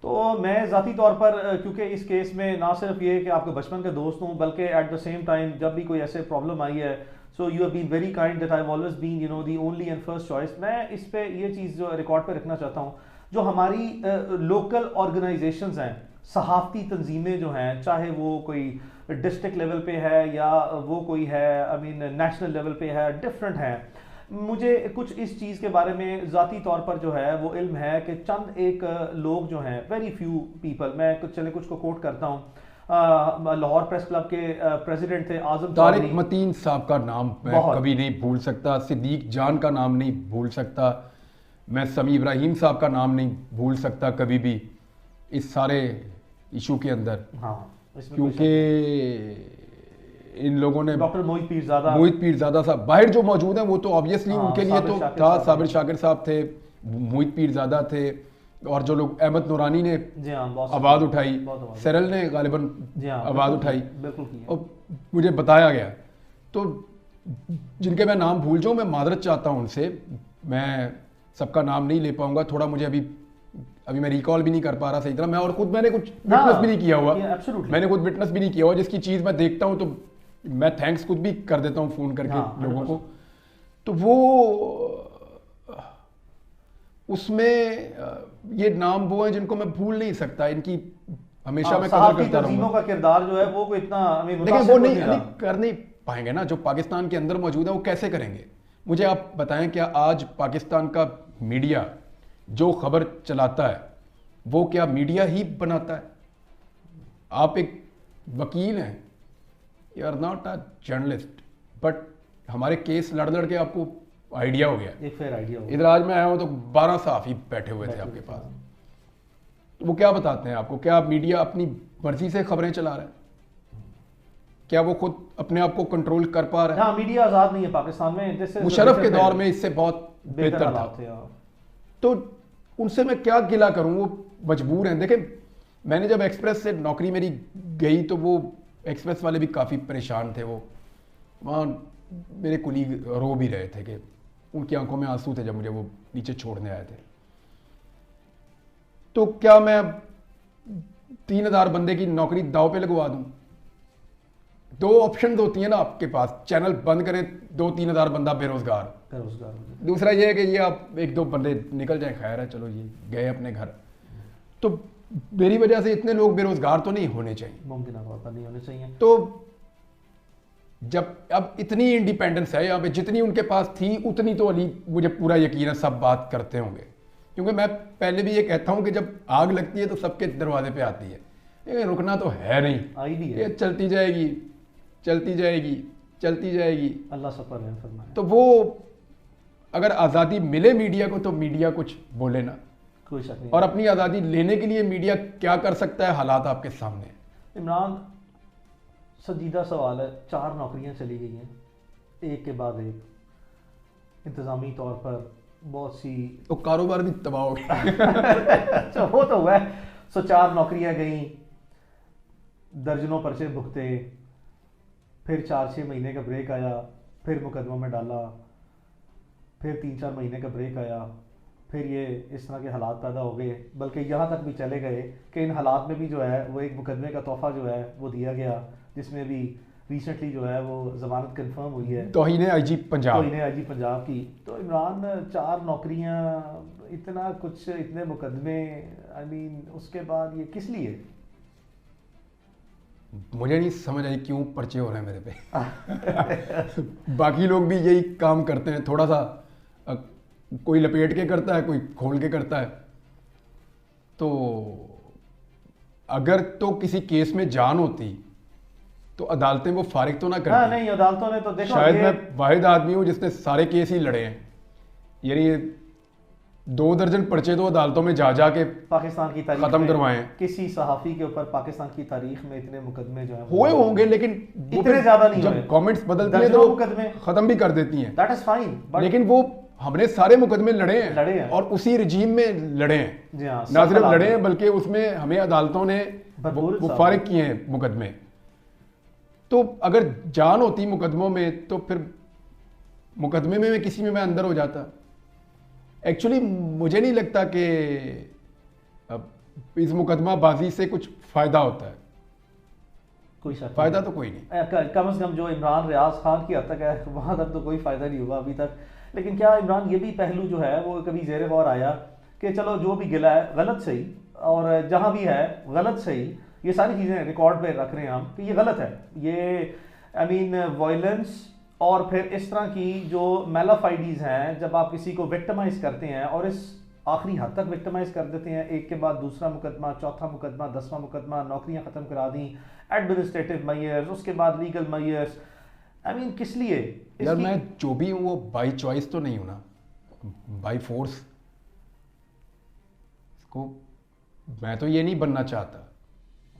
तो मैं ज़ाती तौर पर क्योंकि इस केस में ना सिर्फ ये कि आपके बचपन के दोस्त हूँ, बल्कि एट द सेम टाइम जब भी कोई ऐसे प्रॉब्लम आई है, so you have been very kind that I have always been you know the only and first choice. मैं इस पे ये चीज़ जो रिकॉर्ड पे रखना चाहता हूँ, जो हमारी लोकल ऑर्गेनाइजेशंस हैं, सहाफ़ती तंजीमें जो हैं, चाहे वो कोई डिस्ट्रिक्ट लेवल पे है या वो कोई है आई मीन नेशनल लेवल पे है, डिफरेंट है। मुझे कुछ इस चीज़ के बारे में ज़ाती तौर पर जो है वो इल्म है कि चंद एक लोग जो हैं, वेरी फ्यू पीपल, मैं कुछ को कोट करता हूँ। लाहौर प्रेस क्लब के प्रेसिडेंट थे आज़म तारिक मतीन साहब का नाम मैं कभी नहीं भूल सकता, सिद्दीक जान का नाम नहीं भूल सकता, मैं समी इब्राहिम साहब का नाम नहीं भूल सकता कभी भी इस सारे इशू के अंदर। हाँ, क्योंकि इन लोगों ने डॉक्टर मोहित पीरज़ादा साहब बाहर जो मौजूद हैं वो तो ऑब्वियसली उनके लिए तो था, साबिर शाकिर साहब थे, मोहित पीरज़ादा थे, और जो लोग अहमद नूरानी ने आवाज़ उठाई, सरल ने गालिबन आवाज़ उठाई, और मुझे बताया गया, तो जिनके मैं नाम भूल जाऊँ मैं मादरत चाहता हूँ उनसे, मैं सबका नाम नहीं ले पाऊंगा, थोड़ा मुझे अभी मैं रिकॉल भी नहीं कर पा रहा सही तरह, मैं और खुद मैंने कुछ विटनेस भी नहीं किया हुआ, मैंने खुद विटनेस भी नहीं किया हुआ, जिसकी चीज़ मैं देखता हूँ तो मैं थैंक्स खुद भी कर देता हूँ फ़ोन करके लोगों को। तो वो उसमें ये नाम वो हैं जिनको मैं भूल नहीं सकता, इनकी हमेशा मैं कदर करता रहूंगा। का किरदार जो है वो कोई इतना लेकिन वो नहीं कर नहीं पाएंगे ना, जो पाकिस्तान के अंदर मौजूद है वो कैसे करेंगे। मुझे आप बताएं क्या आज पाकिस्तान का मीडिया जो खबर चलाता है वो क्या मीडिया ही बनाता है? आप एक वकील हैं, you are not a journalist, but हमारे केस लड़ लड़ के आपको आइडिया हो गया, एक फेयर आइडिया हो गया। इधर आज मैं आया हूं तो 12 सहाफ़ी बैठे हुए थे आपके पास, तो वो क्या बताते हैं आपको? क्या मीडिया अपनी मर्जी से खबरें चला रहा है? क्या वो खुद अपने आप को कंट्रोल कर पा रहा है? हाँ, मीडिया आज़ाद नहीं है पाकिस्तान में। मुशर्रफ के दौर में इससे बहुत बेहतर था। तो उनसे मैं क्या गिला करूं, वो मजबूर हैं। देखें, मैंने जब एक्सप्रेस से नौकरी मेरी गई तो वो एक्सप्रेस वाले भी काफ़ी परेशान थे। वो वहाँ मेरे कुलीग रो भी रहे थे कि उनकी आंखों में आंसू थे जब मुझे वो नीचे छोड़ने आए थे। तो क्या मैं 3000 बंदे की नौकरी दाव पे लगवा दूं? दो ऑप्शन होती हैं ना आपके पास, चैनल बंद करें, 2-3 हज़ार बंदा बेरोजगार, दूसरा ये है कि ये आप 1-2 बंदे निकल जाए, खैर है, चलो ये गए अपने घर। तो मेरी वजह से इतने लोग बेरोजगार तो नहीं होने चाहिए, मुमकिन तौर पर नहीं होने चाहिए। तो जब अब इतनी इंडिपेंडेंस है यहाँ पे, जितनी उनके पास थी उतनी तो अली मुझे पूरा यकीन है सब बात करते होंगे। क्योंकि मैं पहले भी ये कहता हूँ कि जब आग लगती है तो सबके दरवाजे पे आती है, ये रुकना तो है नहीं, आई भी है, ये चलती जाएगी चलती जाएगी चलती जाएगी। अल्लाह सब पर रहम फरमाए। तो वो अगर आज़ादी मिले मीडिया को तो मीडिया कुछ बोले ना, कोई शक नहीं। और अपनी आज़ादी लेने के लिए मीडिया क्या कर सकता है, हालात आपके सामने। इमरान, संजीदा सवाल है, 4 नौकरियां चली गई हैं एक के बाद एक, इंतज़ामी तौर पर बहुत सी तो कारोबार भी तबाह हो गया। अच्छा वो तो हुआ है। 4 नौकरियां गई, दर्जनों पर्चे भुगते, फिर 4-6 महीने का ब्रेक आया, फिर मुकदमों में डाला, फिर 3-4 महीने का ब्रेक आया, फिर ये इस तरह के हालात पैदा हो गए, बल्कि यहाँ तक भी चले गए कि इन हालात में भी जो है वो एक मुकदमे का तोहफा जो है वो दिया गया, जिसमें भी रिसेंटली जो है वो जमानत कंफर्म हुई है तौहीन आईजी पंजाब। तौहीन आईजी पंजाब की। तो इमरान, 4 नौकरियां, इतना कुछ, इतने मुकदमे, आई मीन उसके बाद ये किस लिए? मुझे नहीं समझ आई क्यों पर्चे हो रहे हैं मेरे पे। बाकी लोग भी यही काम करते हैं, थोड़ा सा कोई लपेट के करता है, कोई खोल के करता है। तो अगर तो किसी केस में जान होती तो अदालतें वो फारिग तो ना करती। हाँ नहीं, अदालतों ने तो देखो, शायद मैं वाहिद आदमी हूँ जिसने सारे केस ही लड़े हैं, यानी 2 दर्जन पर्चे तो अदालतों में जा जा के पाकिस्तान की तारीख खत्म में करवाए हैं। किसी सहाफी के ऊपर पाकिस्तान की तारीख में इतने मुकदमे जो हैं हुए होंगे, लेकिन वो इतने फिर ज्यादा नहीं हुए। जब गवर्नमेंट्स बदलती है दर्जनों तो मुकदमे, खत्म भी कर देती हैं। दैट इज फाइन, लेकिन वो हमने सारे मुकदमे लड़े हैं, और उसी रजीम में लड़े हैं। जी हाँ, ना सिर्फ सब लड़े हैं बल्कि उसमें हमें अदालतों ने वो फारिग किए हैं मुकदमे। तो अगर जान होती मुकदमों में तो फिर मुकदमे में किसी में मैं अंदर हो जाता। एक्चुअली मुझे नहीं लगता कि इस मुकदमाबाजी से कुछ फायदा होता है, कोई शक फायदा तो कोई नहीं। कम से कम जो इमरान रियाज खान की हद तक है वहां तक तो कोई फायदा नहीं हुआ अभी तक। लेकिन क्या इमरान, ये भी पहलू जो है वो कभी ज़ेर गौर आया कि चलो जो भी गिला है गलत सही, और जहां भी है गलत सही, ये सारी चीज़ें रिकॉर्ड पे रख रहे हैं हम कि ये गलत है, ये आई मीन वायलेंस, और फिर इस तरह की जो मेलाफाइडीज हैं, जब आप किसी को विक्टिमाइज करते हैं और इस आखिरी हद तक विक्टिमाइज कर देते हैं, एक के बाद दूसरा मुकदमा, चौथा मुकदमा, 10वां मुकदमा, नौकरियां ख़त्म करा दी, एडमिनिस्ट्रेटिव मैयर्स, उसके बाद लीगल मैयर्स, आई मीन किस लिए? यार मैं जो भी हूँ वो बाई चॉइस तो नहीं हूँ ना, बाई फोर्स। इसको मैं तो ये नहीं बनना चाहता,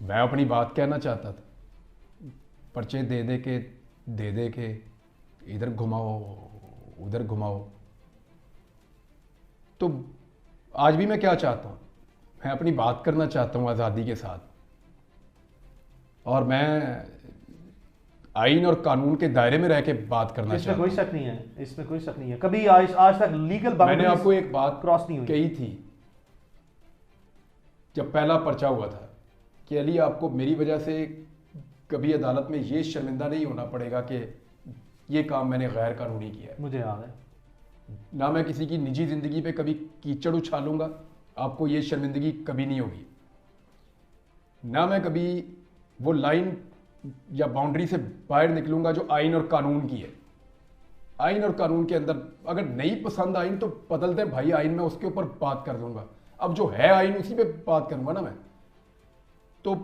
मैं अपनी बात कहना चाहता था। पर्चे दे दे के इधर घुमाओ उधर घुमाओ। तो आज भी मैं क्या चाहता हूँ, मैं अपनी बात करना चाहता हूँ आज़ादी के साथ, और मैं आइन और कानून के दायरे में रह के बात करना चाहता हूँ। कोई शक नहीं है, इसमें कोई शक नहीं है। कभी आज तक लीगल मैंने आपको एक बात क्रॉस नहीं हुई कही थी जब पहला पर्चा हुआ था कि अली, आपको मेरी वजह से कभी अदालत में ये शर्मिंदा नहीं होना पड़ेगा कि ये काम मैंने गैर कानूनी किया है। मुझे याद है, ना मैं किसी की निजी ज़िंदगी पे कभी कीचड़ उछालूंगा, आपको ये शर्मिंदगी कभी नहीं होगी। ना मैं कभी वो लाइन या बाउंड्री से बाहर निकलूंगा जो आइन और कानून की है। आइन और कानून के अंदर अगर नहीं पसंद आइन तो बदल दें भाई आइन, में उसके ऊपर बात कर दूंगा। अब जो है आइन उसी पे बात करूंगा ना मैं। तो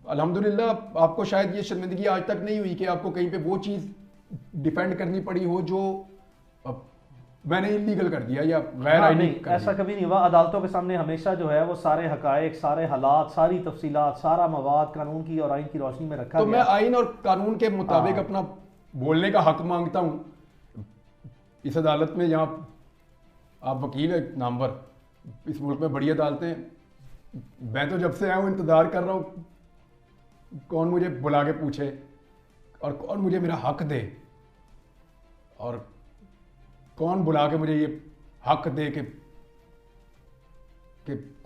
अल्हम्दुलिल्लाह आपको शायद ये शर्मिंदगी आज तक नहीं हुई कि आपको कहीं पे वो चीज़ डिफेंड करनी पड़ी हो जो मैंने इलीगल कर दिया या गैर आईनी कर दिया। ऐसा कभी नहीं हुआ। अदालतों के सामने हमेशा जो है वो सारे हकायक, सारे हालात, सारी तफसीलात, सारा मवाद कानून की और आइन की रोशनी में रखा तो गया। मैं आइन और कानून के मुताबिक अपना बोलने का हक मांगता हूँ इस अदालत में। यहाँ आप वकील है नामवर, इस मुल्क में बड़ी अदालतें हैं। मैं तो जब से आया हूँ इंतज़ार कर रहा हूँ कौन मुझे बुला के पूछे और कौन मुझे मेरा हक दे, और कौन बुला के मुझे ये हक दे कि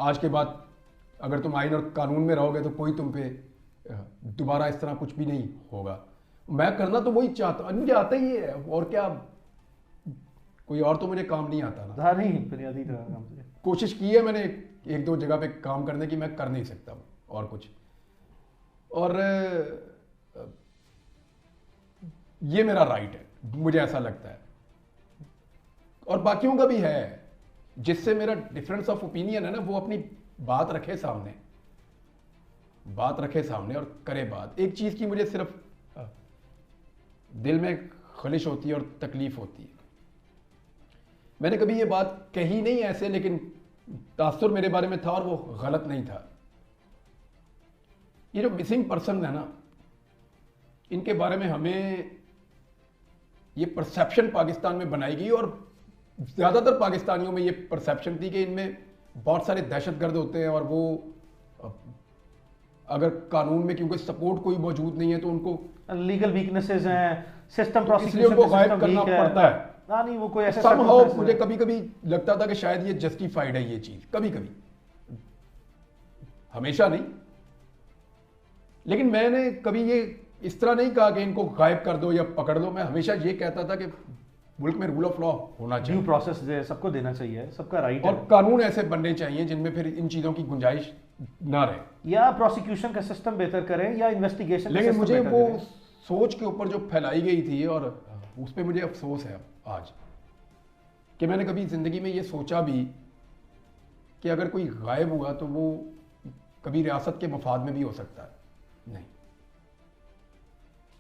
आज के बाद अगर तुम आइन और कानून में रहोगे तो कोई तुम पे दोबारा इस तरह कुछ भी नहीं होगा। मैं करना तो वही चाहता हूँ, मुझे आता ही है, और क्या, कोई और तो मुझे काम नहीं आता ना। नहीं, बुनियादी काम कोशिश की है मैंने एक दो जगह पे काम करने की, मैं कर नहीं सकता हूँ और कुछ। और ये मेरा राइट है, मुझे ऐसा लगता है, और बाकियों का भी है। जिससे मेरा डिफरेंस ऑफ ओपिनियन है ना, वो अपनी बात रखे सामने, बात रखे सामने और करे बात। एक चीज़ की मुझे सिर्फ दिल में खलिश होती है और तकलीफ होती है। मैंने कभी ये बात कही नहीं ऐसे, लेकिन तासुर मेरे बारे में था और वो गलत नहीं था। ये जो मिसिंग पर्सन है ना, इनके बारे में हमें ये परसेप्शन पाकिस्तान में बनाई गई, और ज़्यादातर पाकिस्तानियों में ये परसेप्शन थी कि इनमें बहुत सारे दहशतगर्द होते हैं, और वो अगर कानून में क्योंकि सपोर्ट कोई मौजूद नहीं है तो उनको लीगल वीकनेसेस हैं, सिस्टम इसलिए प्रोसिक्यूशन उनको गायब करना पड़ता है। नहीं वो कोई ऐसा Somehow मुझे कभी कभी लगता था कि शायद ये जस्टिफाइड है ये चीज, कभी कभी, हमेशा नहीं। लेकिन मैंने कभी ये इस तरह नहीं कहा कि इनको गायब कर दो या पकड़ दो। मैं हमेशा ये कहता था कि मुल्क में रूल ऑफ लॉ होना चाहिए, ड्यू प्रोसेस सबको देना चाहिए, सबका राइट है, और कानून ऐसे बनने चाहिए जिनमें फिर इन चीजों की गुंजाइश ना रहे, या प्रोसिक्यूशन का सिस्टम बेहतर करें या इन्वेस्टिगेशन। लेकिन मुझे वो सोच के ऊपर जो फैलाई गई थी, और उस पर मुझे अफसोस है आज कि मैंने कभी जिंदगी में ये सोचा भी कि अगर कोई गायब हुआ तो वो कभी रियासत के मफाद में भी हो सकता है। नहीं,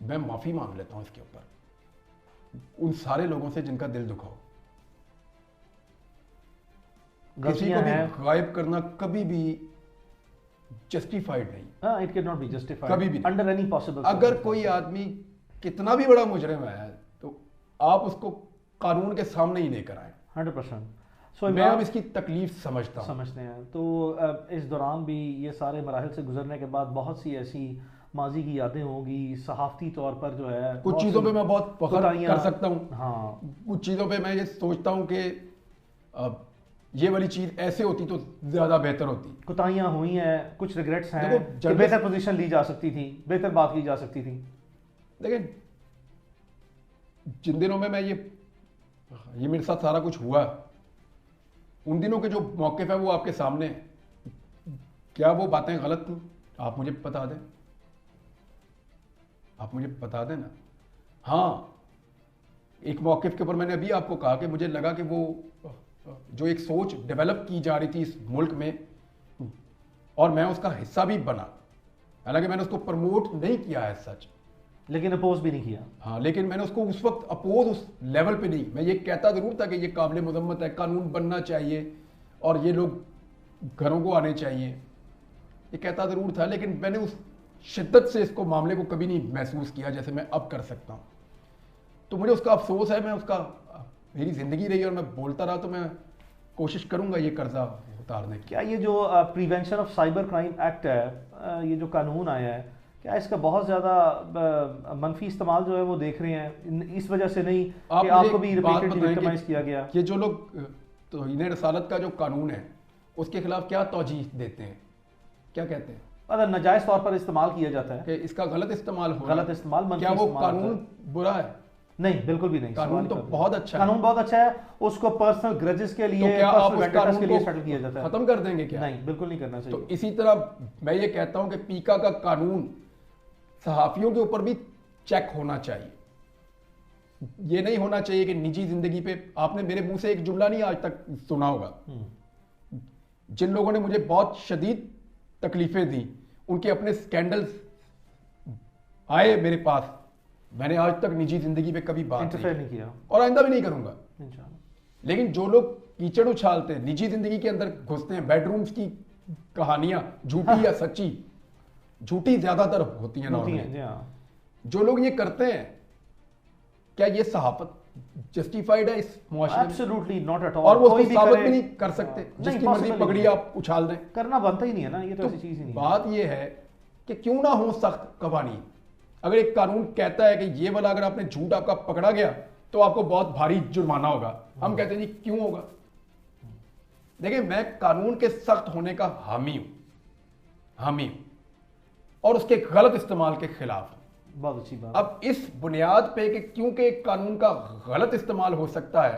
मैं माफी मांग लेता हूं इसके ऊपर उन सारे लोगों से जिनका दिल दुखा हो। किसी को भी गायब करना कभी भी जस्टिफाइड नहीं, it can not be justified कभी भी अंडर एनी पॉसिबल। अगर कोई आदमी कितना भी बड़ा मुजरिम है तो आप उसको कानून के सामने ही लेकर आए। 100%। मैं अब इसकी तकलीफ समझते हैं। तो इस दौरान भी ये सारे मराहल से गुजरने के बाद बहुत सी ऐसी माजी की यादें होंगी, सहाफती तौर पर जो है कुछ चीज़ों पे मैं बहुत फख्र कर सकता हूँ। हाँ, कुछ चीज़ों पे मैं ये सोचता हूँ कि ये वाली चीज़ ऐसे होती तो ज़्यादा बेहतर होती। कोताहियाँ हुई हैं, कुछ रिग्रेट्स हैं कि बेहतर पोजीशन ली जा सकती थी, बेहतर बात की जा सकती थी। लेकिन जिन दिनों में मैं ये मेरे साथ सारा कुछ हुआ, उन दिनों के जो मौक़िफ़ है वो आपके सामने। क्या वो बातें गलत थी? आप मुझे बता दें, आप मुझे बता दें ना। हाँ, एक मौक़िफ़ के ऊपर मैंने अभी आपको कहा कि मुझे लगा कि वो जो एक सोच डेवलप की जा रही थी इस मुल्क में, और मैं उसका हिस्सा भी बना, हालांकि मैंने उसको प्रमोट नहीं किया है सच, लेकिन अपोज भी नहीं किया। हाँ, लेकिन मैंने उसको उस वक्त अपोज उस लेवल पे नहीं। मैं ये कहता ज़रूर था कि ये काबिल मुज़म्मत है, कानून बनना चाहिए और ये लोग घरों को आने चाहिए, ये कहता ज़रूर था, लेकिन मैंने उस शिद्दत से इसको मामले को कभी नहीं महसूस किया जैसे मैं अब कर सकता हूँ। तो मुझे उसका अफसोस है। मैं उसका, मेरी ज़िंदगी रही और मैं बोलता रहा, तो मैं कोशिश करूँगा ये कर्जा उतारने की। क्या ये जो prevention of cyber crime act है, ये जो कानून आया है, क्या इसका बहुत ज़्यादा मनफी इस्तेमाल जो है वो देख रहे हैं, इस वजह से नहीं कि आपको भी रिपीटेडली विक्टिमाइज किया गया? ये जो लोग तौहीन रसालत का जो कानून है उसके खिलाफ क्या तौजीह देते हैं, क्या कहते हैं? अगर नाजायज़ तौर पर इस्तेमाल किया जाता है कि इसका गलत इस्तेमाल हो, गलत इस्तेमाल, क्या वो कानून बुरा है? नहीं, बिल्कुल भी नहीं। कानून तो बहुत अच्छा है, कानून बहुत अच्छा है। उसको पर्सनल ग्रजेस के लिए, तो क्या आप उस कानून के लिए को सेटल किया जाता है? खत्म कर देंगे क्या? नहीं, बिल्कुल नहीं करना चाहिए। तो इसी तरह मैं ये कहता हूं कि पीका का कानून सहाफियों के ऊपर भी चेक होना चाहिए। ये नहीं होना चाहिए कि निजी जिंदगी पे, आपने मेरे मुंह से एक जुमला नहीं आज तक सुना होगा, जिन लोगों ने मुझे बहुत शदीद तकलीफें दी, उनके अपने स्कैंडल्स आए मेरे पास, मैंने आज तक निजी जिंदगी पे कभी बात नहीं किया और आइंदा भी नहीं करूंगा इंशाल्लाह। लेकिन जो लोग कीचड़ उछालते हैं, निजी जिंदगी के अंदर घुसते हैं, बेडरूम्स की कहानियां झूठी या सच्ची, झूठी ज्यादातर होती हैं नॉर्मली, जो लोग ये करते हैं, क्या ये सहाफत जस्टिफाइड है इस मुआशरे में? Absolutely not at all. और वो उसको साबित भी नहीं कर सकते, जिसकी मर्जी पगड़ी आप उछाल दें, करना बनता ही नहीं है ना, ये तो ऐसी चीज ही नहीं। बात ये है कि क्यों ना हो सख्त कवानीन। अगर एक कानून कहता है कि ये वाला अगर आपने झूठ आपका पकड़ा गया तो आपको बहुत भारी जुर्माना होगा, हम कहते हैं जी क्यों होगा? देखिए, मैं कानून के सख्त होने का हामी हूं और उसके गलत इस्तेमाल के खिलाफ। बहुत अच्छी बात। अब इस बुनियाद पे कि क्योंकि एक कानून का गलत इस्तेमाल हो सकता है,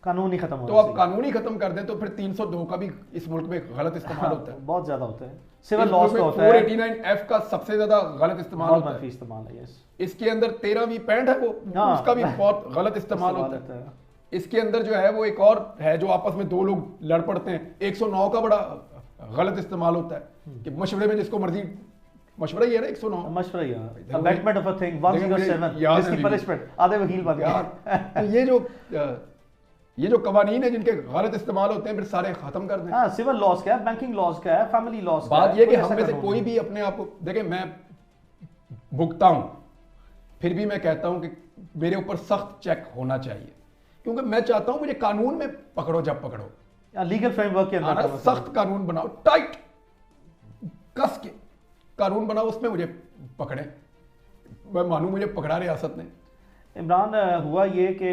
कानून ही खत्म हो, तो आप कानून ही खत्म कर दें, तो फिर 302 का भी इस मुल्क में गलत इस्तेमाल होता है। बहुत ज्यादा होता है। सिविल लॉस का होता है। 489F का सबसे ज्यादा गलत इस्तेमाल होता है। यस। इसके अंदर 13वीं पैंट है वो, उसका भी बहुत गलत इस्तेमाल होता है। इसके अंदर जो है वो एक और है जो आपस में दो लोग लड़ पड़ते हैं, 109 का बड़ा गलत इस्तेमाल होता है कि मशवरे में जिसको मर्जी, मशवरा ही है ना 109, मशवरा ही है, अबैटमेंट ऑफ अ थिंग 107 इसकी पनिशमेंट आधे वकील बन गए। तो ये जो कवानीन है जिनके गलत इस्तेमाल होते हैं फिर सारे खत्म कर दें। हाँ, सिविल लॉज का है, बैंकिंग लॉज का है, फैमिली लॉज का बात है। ये कि हम में से कोई भी अपने आप को देखें, मैं भुगता हूं फिर भी मैं कहता हूं कि मेरे ऊपर सख्त चेक होना चाहिए, क्योंकि मैं चाहता हूं मुझे कानून में पकड़ो, जब पकड़ो लीगल फ्रेमवर्क के अंदर सख्त कानून बनाओ, टाइट कस के कानून बनाओ, उसमें मुझे पकड़े, मैं मानूं मुझे पकड़ा रियासत ने। इमरान, हुआ ये कि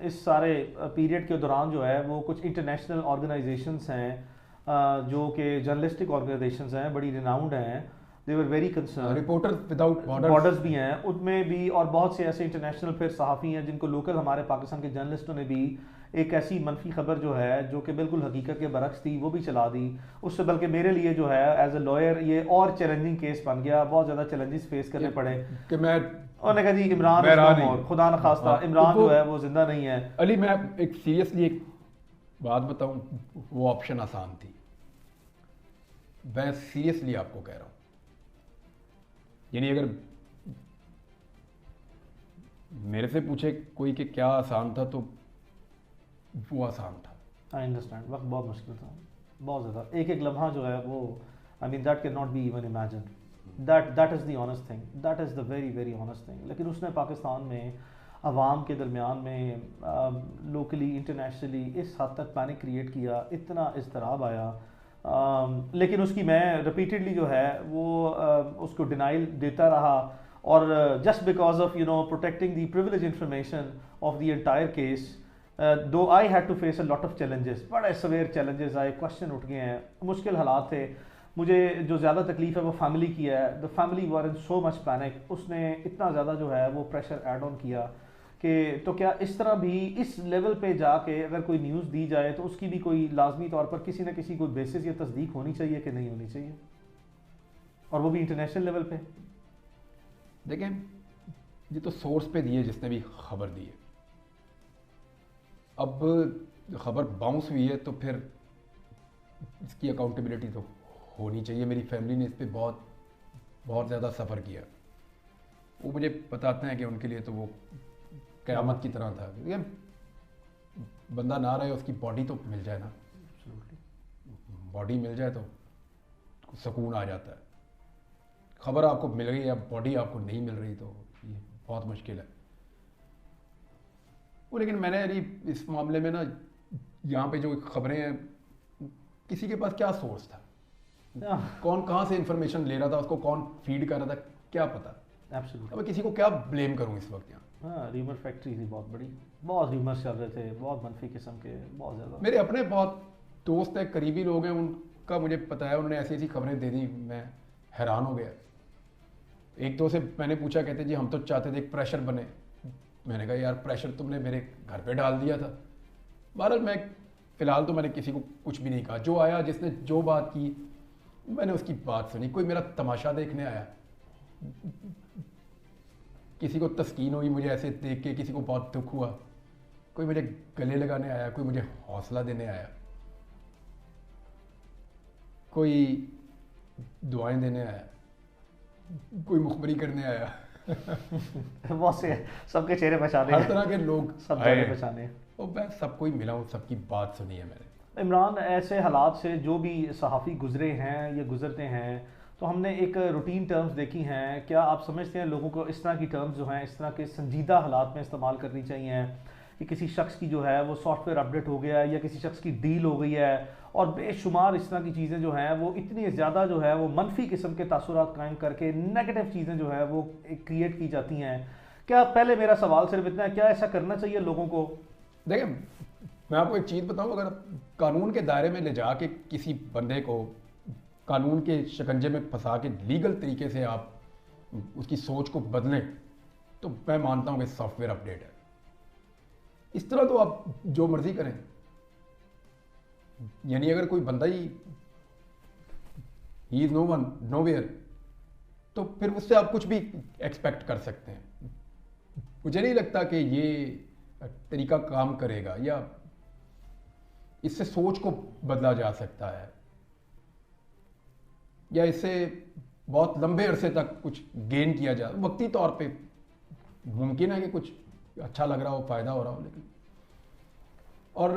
इस सारे पीरियड के दौरान जो है वो कुछ इंटरनेशनल ऑर्गेनाइजेशंस हैं जो कि जर्नलिस्टिक ऑर्गेनाइजेशंस हैं, बड़ी रिनाउंड हैं, they were very concern, reporters without borders भी हैं उनमें भी, और बहुत से ऐसे इंटरनेशनल फिर सहाफ़ी हैं जिनको लोकल हमारे पाकिस्तान के जर्नलिस्टों ने भी एक ऐसी मनफी खबर जो है जो कि बिल्कुल हकीकत के बरक्स थी वो भी चला दी। उससे बल्कि मेरे लिए जो है एज ए लॉयर ये और चैलेंजिंग केस बन गया, बहुत ज़्यादा चैलेंजेस फेस करने पड़े कि मैं उन्होंने कहा जी इमरान खुदा न खास्ता इमरान जो है वो जिंदा नहीं है। अली मैं एक सीरियसली एक बात बताऊं, वो ऑप्शन आसान थी, मैं सीरियसली आपको कह रहा हूं, यानी अगर मेरे से पूछे कोई कि क्या आसान था तो वो आसान था। आई अंडरस्टैंड, वक्त बहुत मुश्किल था, बहुत ज़्यादा, एक एक लम्हा जो है वो I mean that can not be even imagine, that is the honest thing, that is the very very honest thing. लेकिन उसने पाकिस्तान में अवाम के दरमियान में लोकली इंटरनेशनली इस हद तक पैनिक क्रिएट किया, इतना इज़्तिराब आया, लेकिन उसकी मैं रिपीटेडली जो है वो उसको डिनाइल देता रहा, और just because of you know protecting the privilege information of the entire case, though I had to face a lot of challenges, बड़े सवेयर चैलेंजेस आए, क्वेश्चन उठ गए हैं, मुश्किल हालात थे। मुझे जो ज़्यादा तकलीफ है वो फैमिली की है, the family were in so much panic, उसने इतना ज़्यादा जो है वो प्रेशर ऐड ऑन किया कि तो क्या इस तरह भी इस लेवल पे जाके अगर कोई न्यूज़ दी जाए तो उसकी भी कोई लाजमी तौर पर किसी न किसी कोई बेसिस या तस्दीक होनी चाहिए कि नहीं होनी चाहिए, और वो भी इंटरनेशनल लेवल पे। देखें, ये तो सोर्स पे दिए जिसने भी खबर दी है, अब खबर बाउंस हुई है तो फिर इसकी अकाउंटेबिलिटी तो होनी चाहिए। मेरी फैमिली ने इस पर बहुत बहुत ज़्यादा सफ़र किया, वो मुझे बताते हैं कि उनके लिए तो वो क़यामत की तरह था, क्योंकि बंदा ना रहे उसकी बॉडी तो मिल जाए ना, बॉडी मिल जाए तो सुकून आ जाता है। खबर आपको मिल गई या बॉडी आपको नहीं मिल रही तो ये बहुत मुश्किल है वो। लेकिन मैंने अभी इस मामले में ना, यहाँ पे जो खबरें हैं, किसी के पास क्या सोर्स था, कौन कहाँ से इंफॉर्मेशन ले रहा था, उसको कौन फीड कर रहा था, क्या पता। एब्सोल्युटली, मैं किसी को क्या ब्लेम करूँ इस वक्त यहाँ। हाँ, र्यूमर फैक्ट्री थी बहुत बड़ी, बहुत र्यूमर्स चल रहे थे, बहुत मनफी किस्म के, बहुत ज़्यादा। मेरे अपने बहुत दोस्त हैं, करीबी लोग हैं, उनका मुझे पता है, उन्होंने ऐसी ऐसी खबरें दे दी, मैं हैरान हो गया। एक दो से मैंने पूछा, कहते जी हम तो चाहते थे एक प्रेशर बने। मैंने कहा यार प्रेशर तुमने मेरे घर पे डाल दिया था। बहरहाल मैं फ़िलहाल तो मैंने किसी को कुछ भी नहीं कहा, जो आया जिसने जो बात की मैंने उसकी बात सुनी। कोई मेरा तमाशा देखने आया, किसी को तस्कीन हुई मुझे ऐसे देख के, किसी को बहुत दुख हुआ, कोई मुझे गले लगाने आया, कोई मुझे हौसला देने आया, कोई दुआएं देने आया, कोई मुखबरी करने आया बहुत से सबके चेहरे पहचाने, हर तरह के लोग सब चेहरे पहचाने, और मैं सबको ही मिला हूँ, सबकी बात सुनी है मैंने। इमरान, ऐसे हालात से जो भी सहाफ़ी गुजरे हैं या गुजरते हैं, तो हमने एक रूटीन टर्म्स देखी हैं, क्या आप समझते हैं लोगों को इस तरह की टर्म्स जो हैं इस तरह के संजीदा हालात में इस्तेमाल करनी चाहिए कि किसी शख्स की जो है वो सॉफ्टवेयर अपडेट हो गया है या किसी शख्स की डील हो गई है, और बेशुमार इस तरह की चीज़ें जो हैं वो इतनी ज़्यादा जो है वो मनफी किस्म के तासुरात कायम करके नेगेटिव चीज़ें जो है वो क्रिएट की जाती हैं? क्या, पहले मेरा सवाल सिर्फ इतना है, क्या ऐसा करना चाहिए लोगों को? देखें, मैं आपको एक चीज़ बताऊं, अगर कानून के दायरे में ले जाके किसी बंदे को कानून के शिकंजे में फंसा के लीगल तरीके से आप उसकी सोच को बदलें, तो मैं मानता हूं कि सॉफ्टवेयर अपडेट है। इस तरह तो आप जो मर्जी करें, यानी अगर कोई बंदा he is no one nowhere, तो फिर उससे आप कुछ भी एक्सपेक्ट कर सकते हैं। मुझे नहीं लगता कि ये तरीका काम करेगा, या इससे सोच को बदला जा सकता है, या इससे बहुत लंबे अरसे तक कुछ गेन किया जा, वक्ती तौर पे मुमकिन है कि कुछ अच्छा लग रहा हो, फायदा हो रहा हो, लेकिन और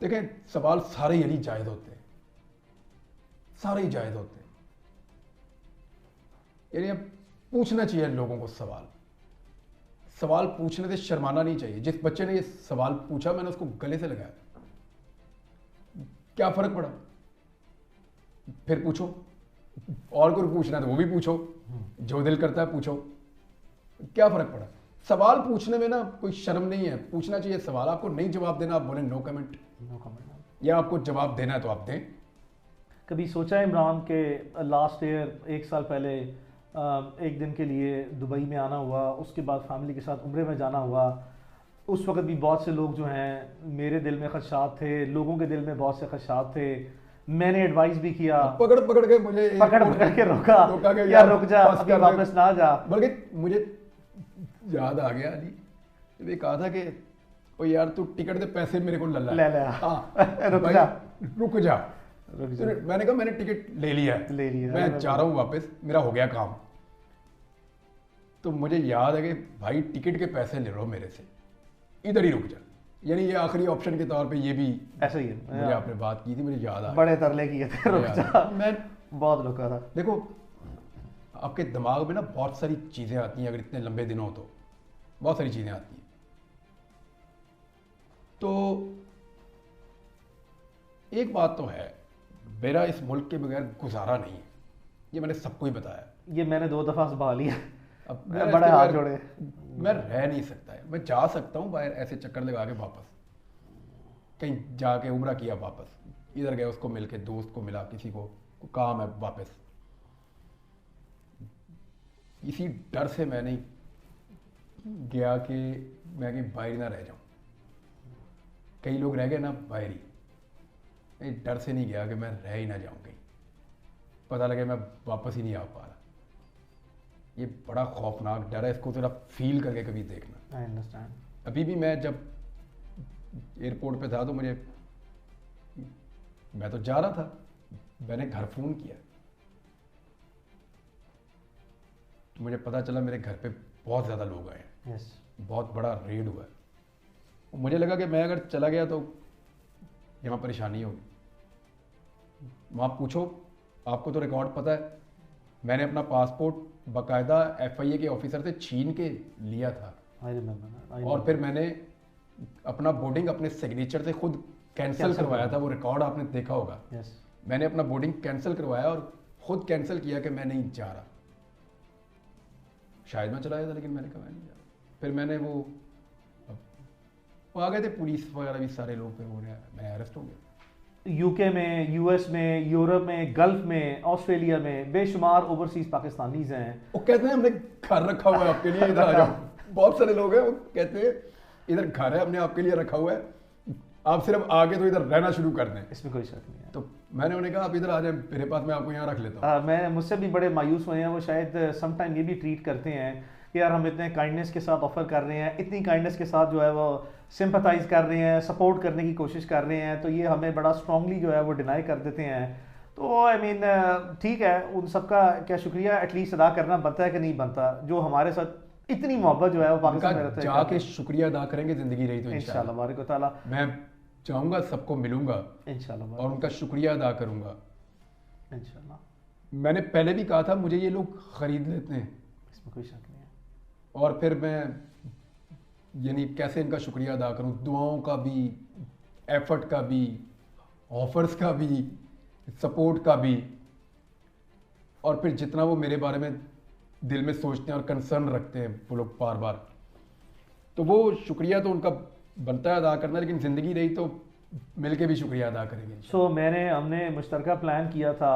देखें सवाल सारे यही जायज़ होते हैं, सारे ही जायज़ होते हैं। यानी अब पूछना चाहिए लोगों को सवाल, सवाल पूछने से शर्माना नहीं चाहिए। जिस बच्चे ने ये सवाल पूछा मैंने उसको गले से लगाया, क्या फर्क पड़ा, फिर पूछो, और कोई पूछना है तो वो भी पूछो, जो दिल करता है पूछो, क्या फर्क पड़ा। सवाल पूछने में ना कोई शर्म नहीं है, पूछना चाहिए सवाल। आपको नहीं जवाब देना आप बोले नो कमेंट, या आपको जवाब देना है तो आप दें। कभी सोचा है इमरान के लास्ट ईयर 1 साल पहले एक दिन के लिए दुबई में आना हुआ, उसके बाद फैमिली के साथ उम्रे में जाना हुआ, उस वक्त भी बहुत से लोग जो हैं, मेरे दिल में खदशात थे, लोगों के दिल में बहुत से खदशात थे, मैंने एडवाइस भी किया, पकड़ पकड़ के मुझे पकड़ के रोका कि यार रुक जा, अभी वापस ना जा। बल्कि मुझे याद आ गया अली ने कहा था कि ओ यार तू टिकट दे पैसे मेरे को ले ले रुक जा। मैंने कहा मैंने टिकट ले लिया मैं जा रहा हूँ वापस, मेरा हो गया काम। तो मुझे याद है कि भाई टिकट के पैसे ले लो मेरे से, इधर ही रुक जा। यानी ये आखिरी ऑप्शन के तौर पे ये भी ऐसा ही है। मुझे आपने बात की थी, मुझे याद आ बड़े तरले किए थे, रुक जा। मैं बहुत रुका था। देखो आपके दिमाग में ना बहुत सारी चीज़ें आती हैं, अगर इतने लंबे दिन हो तो बहुत सारी चीज़ें आती हैं। तो एक बात तो है, मेरा इस मुल्क के बगैर गुजारा नहीं है, ये मैंने सबको ही बताया। ये मैंने 2 दफ़ा संभाल लिया, अब बड़े हाथ जोड़े। मैं रह नहीं सकता है, मैं जा सकता हूँ बाहर ऐसे चक्कर लगा के वापस, कहीं जाके उम्रा किया वापस, इधर गए उसको मिल के, दोस्त को मिला, किसी को काम है वापस। इसी डर से मैं नहीं गया कि मैं कहीं बाहर ना रह जाऊं। कई लोग रह गए ना बाहर ही, डर से नहीं गया कि मैं रह ही ना जाऊं कहीं, पता लगे मैं वापस ही नहीं आ पा रहा। ये बड़ा खौफनाक डर है, इसको थोड़ा फील करके कभी देखना। I understand. अभी भी मैं जब एयरपोर्ट पे था तो मैं तो जा रहा था, मैंने घर फ़ोन किया तो मुझे पता चला मेरे घर पे बहुत ज़्यादा लोग आए हैं। यस। बहुत बड़ा रेड हुआ है। मुझे लगा कि मैं अगर चला गया तो यहाँ परेशानी होगी। वहाँ पूछो, आपको तो रिकॉर्ड पता है, मैंने अपना पासपोर्ट बाकायदा FIA के ऑफिसर से छीन के लिया था। और फिर मैंने अपना बोर्डिंग अपने सिग्नेचर से खुद कैंसिल करवाया था, वो रिकॉर्ड आपने देखा होगा। yes. मैंने अपना बोर्डिंग कैंसिल करवाया और खुद कैंसिल किया कि मैं नहीं जा रहा। शायद मैं चला था, लेकिन मैंने कहा मैं नहीं जा रहा। फिर मैंने वो आ गए थे पुलिस वगैरह भी सारे लोग, फिर हो गया, मैं अरेस्ट हो गया। यूके में, US में, यूरोप में, गल्फ में, ऑस्ट्रेलिया में बेशुमार ओवरसीज पाकिस्तानीज हैं। वो कहते हैं हमने घर रखा हुआ है आपके लिए, इधर आ जाओ। बहुत सारे लोग हैं वो कहते हैं इधर घर है हमने आपके लिए रखा हुआ है, आप सिर्फ आगे तो इधर रहना शुरू कर दें। इसमें कोई शक नहीं है। तो मैंने उन्हें कहा आप इधर आ जाए मेरे पास, मैं आपको यहाँ रख लेता हूँ। मैं मुझसे भी बड़े मायूस हुए हैं, वो शायद समटाइम ये भी ट्रीट करते हैं कि यार हम इतने काइंडनेस के साथ ऑफर कर रहे हैं, इतनी काइंडनेस के साथ जो है वो सिंपथाइज कर रहे हैं, सपोर्ट करने की कोशिश कर रहे हैं, तो ये हमें बड़ा स्ट्रांगली जो है वो डिनाई कर देते हैं। तो आई मीन ठीक है, उन सबका क्या शुक्रिया एटलीस्ट अदा करना बनता है कि नहीं बनता, जो हमारे साथ इतनी मोहब्बत जो है वो पाकिस्तान में रहते हैं। जाके शुक्रिया अदा करेंगे जिंदगी रही तो इंशाल्लाह बारिक व तआला। मैं चाहूँगा सबको मिलूंगा इंशाल्लाह और उनका शुक्रिया अदा करूँगा। इंशाल्लाह। मैंने पहले भी कहा था मुझे ये लोग खरीद लेते हैं, इसमें कोई शक नहीं है। और फिर मैं यानी कैसे इनका शुक्रिया अदा करूँ, दुआओं का भी, एफर्ट का भी, ऑफर्स का भी, सपोर्ट का भी, और फिर जितना वो मेरे बारे में दिल में सोचते हैं और कंसर्न रखते हैं वो लोग बार बार, तो वो शुक्रिया तो उनका बनता है अदा करना, लेकिन ज़िंदगी रही तो मिलके भी शुक्रिया अदा करेंगे। हमने मुश्तरका प्लान किया था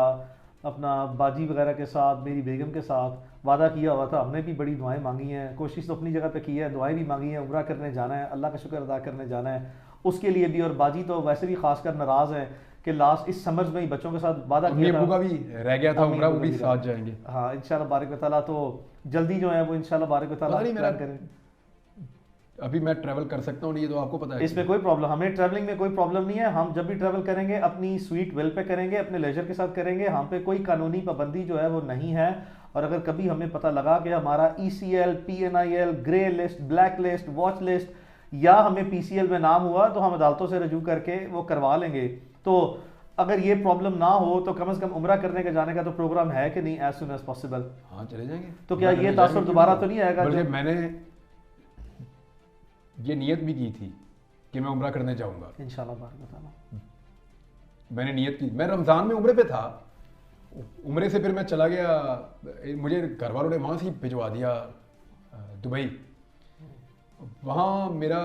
अपना बाजी वगैरह के साथ, मेरी बेगम के साथ वादा किया हुआ था, हमने भी बड़ी दुआएं मांगी हैं, कोशिश तो अपनी जगह पे की है, दुआएं भी मांगी हैं, उम्रा करने जाना है, अल्लाह का शुक्र अदा करने जाना है, उसके लिए भी। और बाजी तो वैसे भी खासकर नाराज़ हैं कि लास्ट इस समर्स में ही बच्चों के साथ वादा किया था, का भी रह गया था उम्रा, वो भी साथ जाएंगे। हाँ इंशाल्लाह बारिक व तआला, तो जल्दी जो है वो इंशाल्लाह बारिक व तआला प्लान करेंगे। अभी मैं ट्रैवल कर सकता हूँ, ये तो आपको पता है। इसमें कोई प्रॉब्लम, हमें ट्रैवलिंग में कोई प्रॉब्लम नहीं है। हम जब भी ट्रैवल करेंगे अपनी स्वीट विल पे करेंगे, अपने लेजर के साथ करेंगे। हम पे कोई कानूनी पाबंदी जो है वो नहीं है। और अगर कभी हमें पता लगा कि हमारा ECL, PNIL, grey list, black list, watch list या हमें PCL में नाम हुआ तो हम अदालतों से रजू करके वो करवा लेंगे। तो अगर ये प्रॉब्लम ना हो तो कम से कम उम्रा करने का जाने का तो प्रोग्राम है कि नहीं, एज सुन एज पॉसिबल। हाँ चले जाएंगे। तो क्या ये तासुर दोबारा तो नहीं आएगा? बल्कि मैंने ये नियत भी की थी कि मैं उम्रा करने जाऊंगा इंशाल्लाह। बात बताना, मैंने नियत की। मैं रमज़ान में उम्रे पे था, उम्रे से फिर मैं चला गया, मुझे घर वालों ने वहाँ से ही भिजवा दिया दुबई। वहाँ मेरा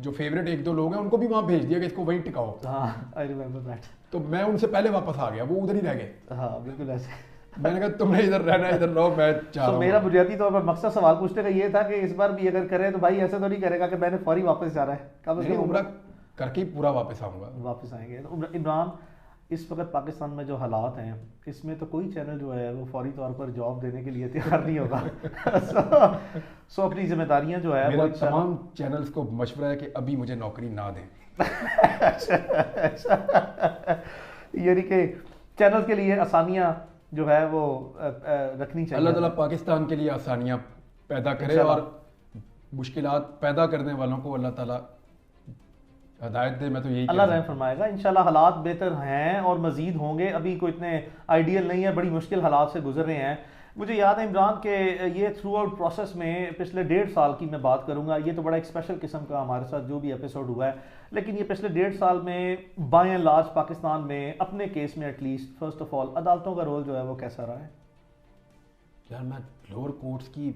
जो फेवरेट एक दो लोग हैं उनको भी वहाँ भेज दिया कि इसको वहीं टिकाओ। हाँ, आई रिमेंबर दैट। तो मैं उनसे पहले वापस आ गया, वो उधर ही रह गए। हाँ बिल्कुल ऐसे। मैंने कहा तुमने इधर रहना, इधर रहो, मैं चाह रहा हूँ। मेरा बुनियादी तौर पर मकसद सवाल पूछने का ये था कि इस बार भी अगर करे तो भाई ऐसे तो नहीं करेगा कि मैंने फौरी वापस जाना है। कब से उम्रा करके ही पूरा वापस आऊँगा। वापस आएंगे। तो इमरान, इस वक्त पाकिस्तान में जो हालात हैं इसमें तो कोई चैनल जो है वो फौरी तौर पर जॉब देने के लिए तैयार नहीं होगा। सो अपनी जिम्मेदारियां जो है मेरा तमाम चैनल्स को मशवरा है कि अभी मुझे नौकरी ना दें। यानी कि चैनल के लिए आसानियां जो है वो रखनी चाहिए। अल्लाह ताला पाकिस्तान के लिए आसानियां पैदा करे और मुश्किलात पैदा करने वालों को अल्लाह ताला हदायत दे। मैं तो यही अल्लाह रहम फरमाएगा। इंशाल्लाह हालात बेहतर हैं और मजीद होंगे। अभी कोई इतने आइडियल नहीं है, बड़ी मुश्किल हालात से गुजर रहे हैं। मुझे याद है इमरान के ये थ्रू आउट प्रोसेस में पिछले 1.5 साल की मैं बात करूंगा, ये तो बड़ा एक स्पेशल किस्म का हमारे साथ जो भी एपिसोड हुआ है, लेकिन ये पिछले 1.5 साल में बाय एंड लार्ज पाकिस्तान में अपने केस में एटलीस्ट फर्स्ट ऑफ ऑल अदालतों का रोल जो है वो कैसा रहा है? यार मैं लोअर कोर्ट्स की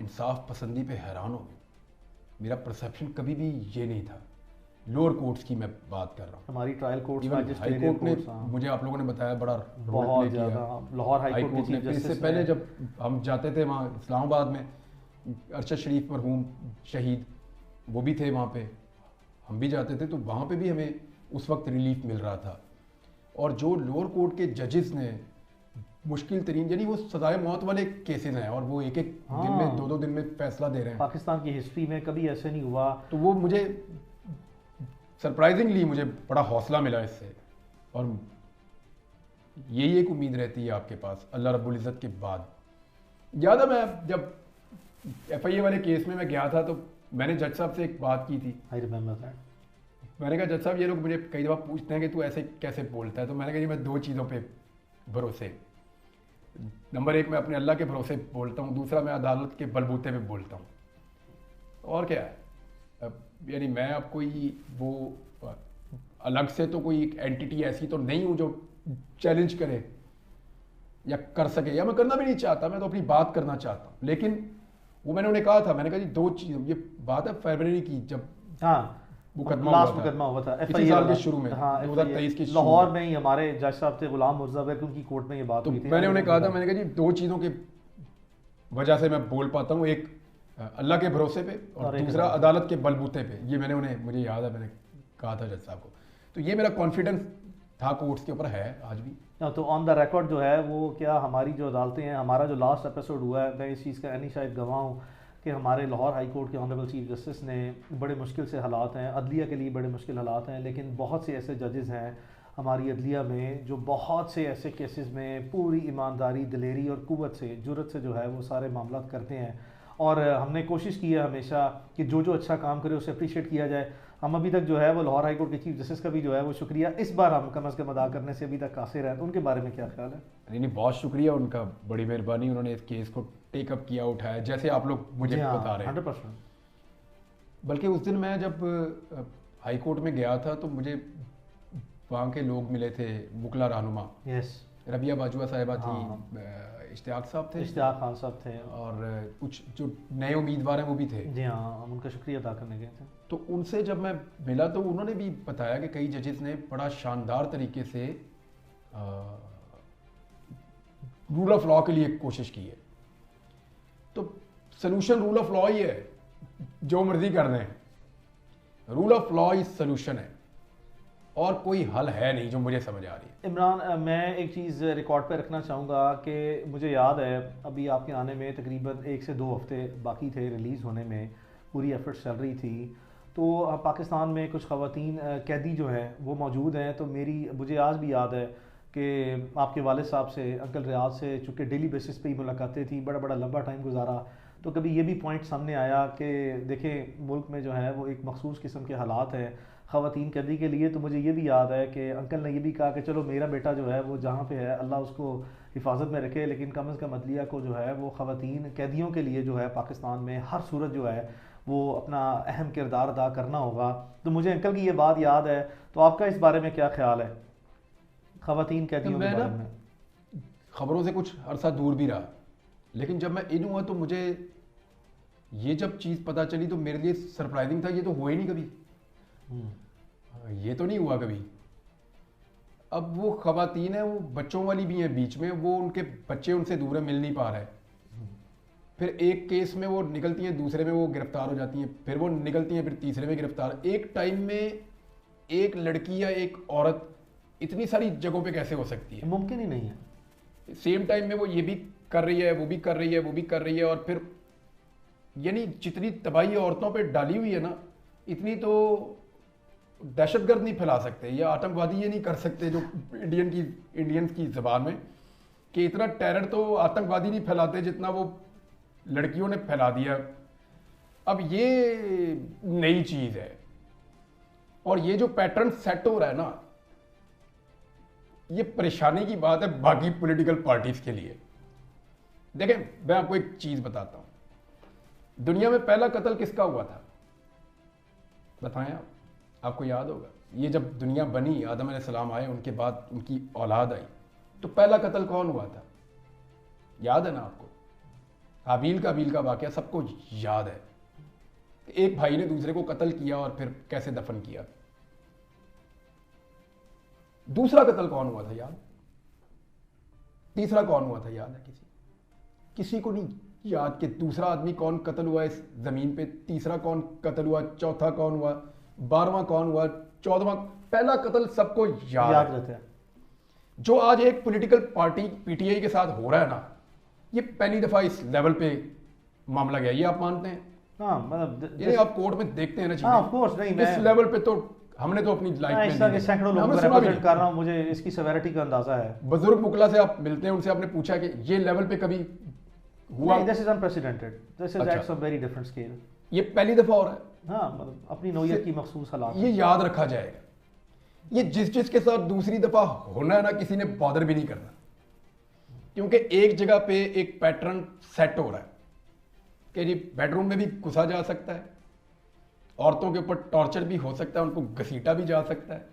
इंसाफ पसंदी पे हैरान हो गया। मेरा परसेप्शन कभी भी ये नहीं था। लोअर कोर्ट्स की मैं बात कर रहा हूँ। हमारी ट्रायल कोर्ट्स, हाई कोर्ट ने, मुझे आप लोगों ने बताया, बड़ा बहुत ज़्यादा। लाहौर हाई कोर्ट ने, इससे पहले जब हम जाते थे वहाँ इस्लामाबाद में, अरशद शरीफ मरहूम शहीद वो भी थे वहाँ पे, हम भी जाते थे, तो वहाँ पे भी हमें उस वक्त रिलीफ मिल रहा था। और जो लोअर कोर्ट के जजेस ने मुश्किल तरीन, यानी वो सजाए मौत वाले केसेस हैं और वो एक दिन में 2-2 दिन में फैसला दे रहे हैं। पाकिस्तान की हिस्ट्री में कभी ऐसे नहीं हुआ। तो वो मुझे सरप्राइजिंगली मुझे बड़ा हौसला मिला इससे। और यही एक उम्मीद रहती है आपके पास अल्लाह रब्बुल इज़्ज़त के बाद। याद है मैं जब FIA वाले केस में मैं गया था तो मैंने जज साहब से एक बात की थी। I remember that. मैंने कहा जज साहब ये लोग मुझे कई दफ़ा पूछते हैं कि तू ऐसे कैसे बोलता है, तो मैंने कहा जी मैं 2 चीज़ों पे भरोसे, नंबर 1 मैं अपने अल्लाह के भरोसे बोलता हूँ, दूसरा मैं अदालत के बलबूते पे बोलता हूँ। और क्या है, यानी मैं अब कोई वो अलग से तो कोई एक एंटिटी ऐसी तो नहीं हूँ जो चैलेंज करे या कर सके, या मैं करना भी नहीं चाहता, मैं तो अपनी बात करना चाहता हूँ। लेकिन वो मैंने उन्हें कहा था, मैंने कहा जी 2 चीज़, ये बात है फरवरी की जब मुकदमा हुआ था इसी साल के शुरू में, 2023 की लाहौर में ही हमारे जज साहब थे गुलाम मुर्जा की उनकी कोर्ट में ये बात हुई थी। मैंने उन्हें कहा था, मैंने कहा जी 2 चीज़ों की वजह से मैं बोल पाता हूँ, एक अल्लाह के भरोसे पे और दूसरा अदालत के बलबूते पे। ये मैंने उन्हें, मुझे याद है मैंने कहा था जज साहब को। तो ये मेरा कॉन्फिडेंस था कोर्ट्स के ऊपर, है आज भी। तो ऑन द रिकॉर्ड जो है वो क्या हमारी जो अदालतें हैं, हमारा जो लास्ट एपिसोड हुआ है, मैं इस चीज़ का शायद गवाह हूँ कि हमारे लाहौर हाई कोर्ट के ऑनरेबल चीफ जस्टिस ने, बड़े मुश्किल से हालात हैं अदलिया के लिए, बड़े मुश्किल हालात हैं, लेकिन बहुत से ऐसे जजेस हैं हमारी अदलिया में जो बहुत से ऐसे केसेस में पूरी ईमानदारी, दिलेरी और कुव्वत से, जुर्रत से जो है वो सारे मामला करते हैं। और हमने कोशिश की है हमेशा कि जो जो अच्छा काम करे उसे अप्रिशिएट किया जाए। हम अभी तक जो है वो लाहौर हाई कोर्ट के चीफ जस्टिस का भी जो है वो शुक्रिया इस बार हम कम अज़ कम अदा करने से अभी तक कासिर हैं। तो उनके बारे में क्या ख्याल है? नहीं, बहुत शुक्रिया उनका, बड़ी मेहरबानी, उन्होंने इस केस को टेकअप किया, उठाया, जैसे आप लोग मुझे बता रहे हैं। 100%। बल्कि उस दिन मैं जब हाई कोर्ट में गया था तो मुझे वहाँ के लोग मिले थे, मुकला रहनुमा, रबिया बाजुआ साहिबा थी, इश्तियाक साहब थे, इश्तियाक खान साहब थे, और कुछ जो नए उम्मीदवार हैं वो भी थे। जी हाँ, हम उनका शुक्रिया अदा करने गए थे। तो उनसे जब मैं मिला तो उन्होंने भी बताया कि कई जजेस ने बड़ा शानदार तरीके से रूल ऑफ लॉ के लिए कोशिश की है। तो सलूशन रूल ऑफ लॉ ही है, जो मर्जी कर दें, rule of law he solution है और कोई हल है नहीं जो मुझे समझ आ रही है। इमरान, मैं एक चीज़ रिकॉर्ड पे रखना चाहूँगा कि मुझे याद है अभी आपके आने में तकरीबन 1 से 2 हफ्ते बाकी थे रिलीज़ होने में। पूरी एफर्ट्स चल रही थी, तो पाकिस्तान में कुछ ख़वातीन कैदी जो हैं वो मौजूद हैं। तो मुझे आज भी याद है कि आपके वालिद साहब से, अंकल रियाज से, चूँकि डेली बेसिस पे ही मुलाकातें थी, बड़ा बड़ा लंबा टाइम गुजारा, तो कभी ये भी पॉइंट सामने आया कि देखें मुल्क में जो है वो एक मखसूस किस्म के हालात हैं ख़वातीन कैदी के लिए। तो मुझे ये भी याद है कि अंकल ने ये भी कहा कि चलो मेरा बेटा जो है वो जहाँ पे है अल्लाह उसको हिफाजत में रखे, लेकिन कम अज़ कम अदलिया को जो है वो ख़वातीन कैदियों के लिए जो है पाकिस्तान में हर सूरत जो है वो अपना अहम किरदार अदा करना होगा। तो मुझे अंकल की ये बात याद है, तो आपका इस बारे में क्या ख्याल है ख़वातीन कैदियों के बारे में? खबरों से कुछ अरसा दूर भी रहा, लेकिन जब मैं इन हुआ तो मुझे ये जब चीज़ पता चली तो मेरे लिए सरप्राइजिंग था। ये तो हुआ ही नहीं कभी, ये तो नहीं हुआ कभी। अब वो खवातीन है, वो बच्चों वाली भी हैं बीच में, वो उनके बच्चे उनसे दूर है, मिल नहीं पा रहे। फिर एक केस में वो निकलती हैं, दूसरे में वो गिरफ्तार हो जाती हैं, फिर वो निकलती हैं, फिर तीसरे में गिरफ्तार। एक टाइम में एक लड़की या एक औरत इतनी सारी जगहों पे कैसे हो सकती है? मुमकिन ही नहीं है। सेम टाइम में वो ये भी कर रही है, वो भी कर रही है, वो भी कर रही है, और फिर यानी जितनी तबाही औरतों पे डाली हुई है ना, इतनी तो दहशतगर्द नहीं फैला सकते या आतंकवादी ये नहीं कर सकते जो इंडियंस की ज़बान में, कि इतना टेरर तो आतंकवादी नहीं फैलाते जितना वो लड़कियों ने फैला दिया। अब ये नई चीज़ है, और ये जो पैटर्न सेट हो रहा है ना, ये परेशानी की बात है बाकी पॉलिटिकल पार्टीज के लिए। देखें, मैं आपको एक चीज़ बताता हूँ, दुनिया में पहला कत्ल किसका हुआ था बताएं आप? आपको याद होगा, ये जब दुनिया बनी, आदम अलैहिस्सलाम आए, उनके बाद उनकी औलाद आई, तो पहला कत्ल कौन हुआ था? याद है ना आपको? हाबील का वाकया सबको याद है। एक भाई ने दूसरे को कत्ल किया और फिर कैसे दफन किया। दूसरा कत्ल कौन हुआ था याद? तीसरा कौन हुआ था याद है? किसी को नहीं याद कि दूसरा आदमी कौन कत्ल हुआ इस जमीन पे, तीसरा कौन कत्ल हुआ, चौथा कौन हुआ, 12वां कौन हुआ, 14वां। पहला कत्ल सबको याद रहता है। जो आज एक पॉलिटिकल पार्टी पीटीआई के साथ हो रहा है ना, ये पहली दफा इस लेवल पे मामला गया, ये आप मानते हैं? हाँ, मतलब ये आप कोर्ट में देखते हैं ना चीजें। हाँ, ऑफ कोर्स नहीं, इस लेवल पे तो हमने तो अपनी लाइफ में सैकड़ों लोगों को रिप्रेजेंट कर रहा हूं, मुझे इसकी सेवेरिटी का अंदाजा है। बुजुर्ग मुकला से आप मिलते हैं, उनसे आपने पूछा कि ये लेवल पे कभी हुआ? This is unprecedented, this is at some very different scale. ये पहली दफा हो रहा है। हाँ, मतलब अपनी नौयत की मखसूस हालात, ये याद रखा जाएगा। ये जिस के साथ दूसरी दफा होना है ना, किसी ने बॉदर भी नहीं करना, क्योंकि एक जगह पे एक पैटर्न सेट हो रहा है कि जी बेडरूम में भी घुसा जा सकता है, औरतों के ऊपर टॉर्चर भी हो सकता है, उनको घसीटा भी जा सकता है,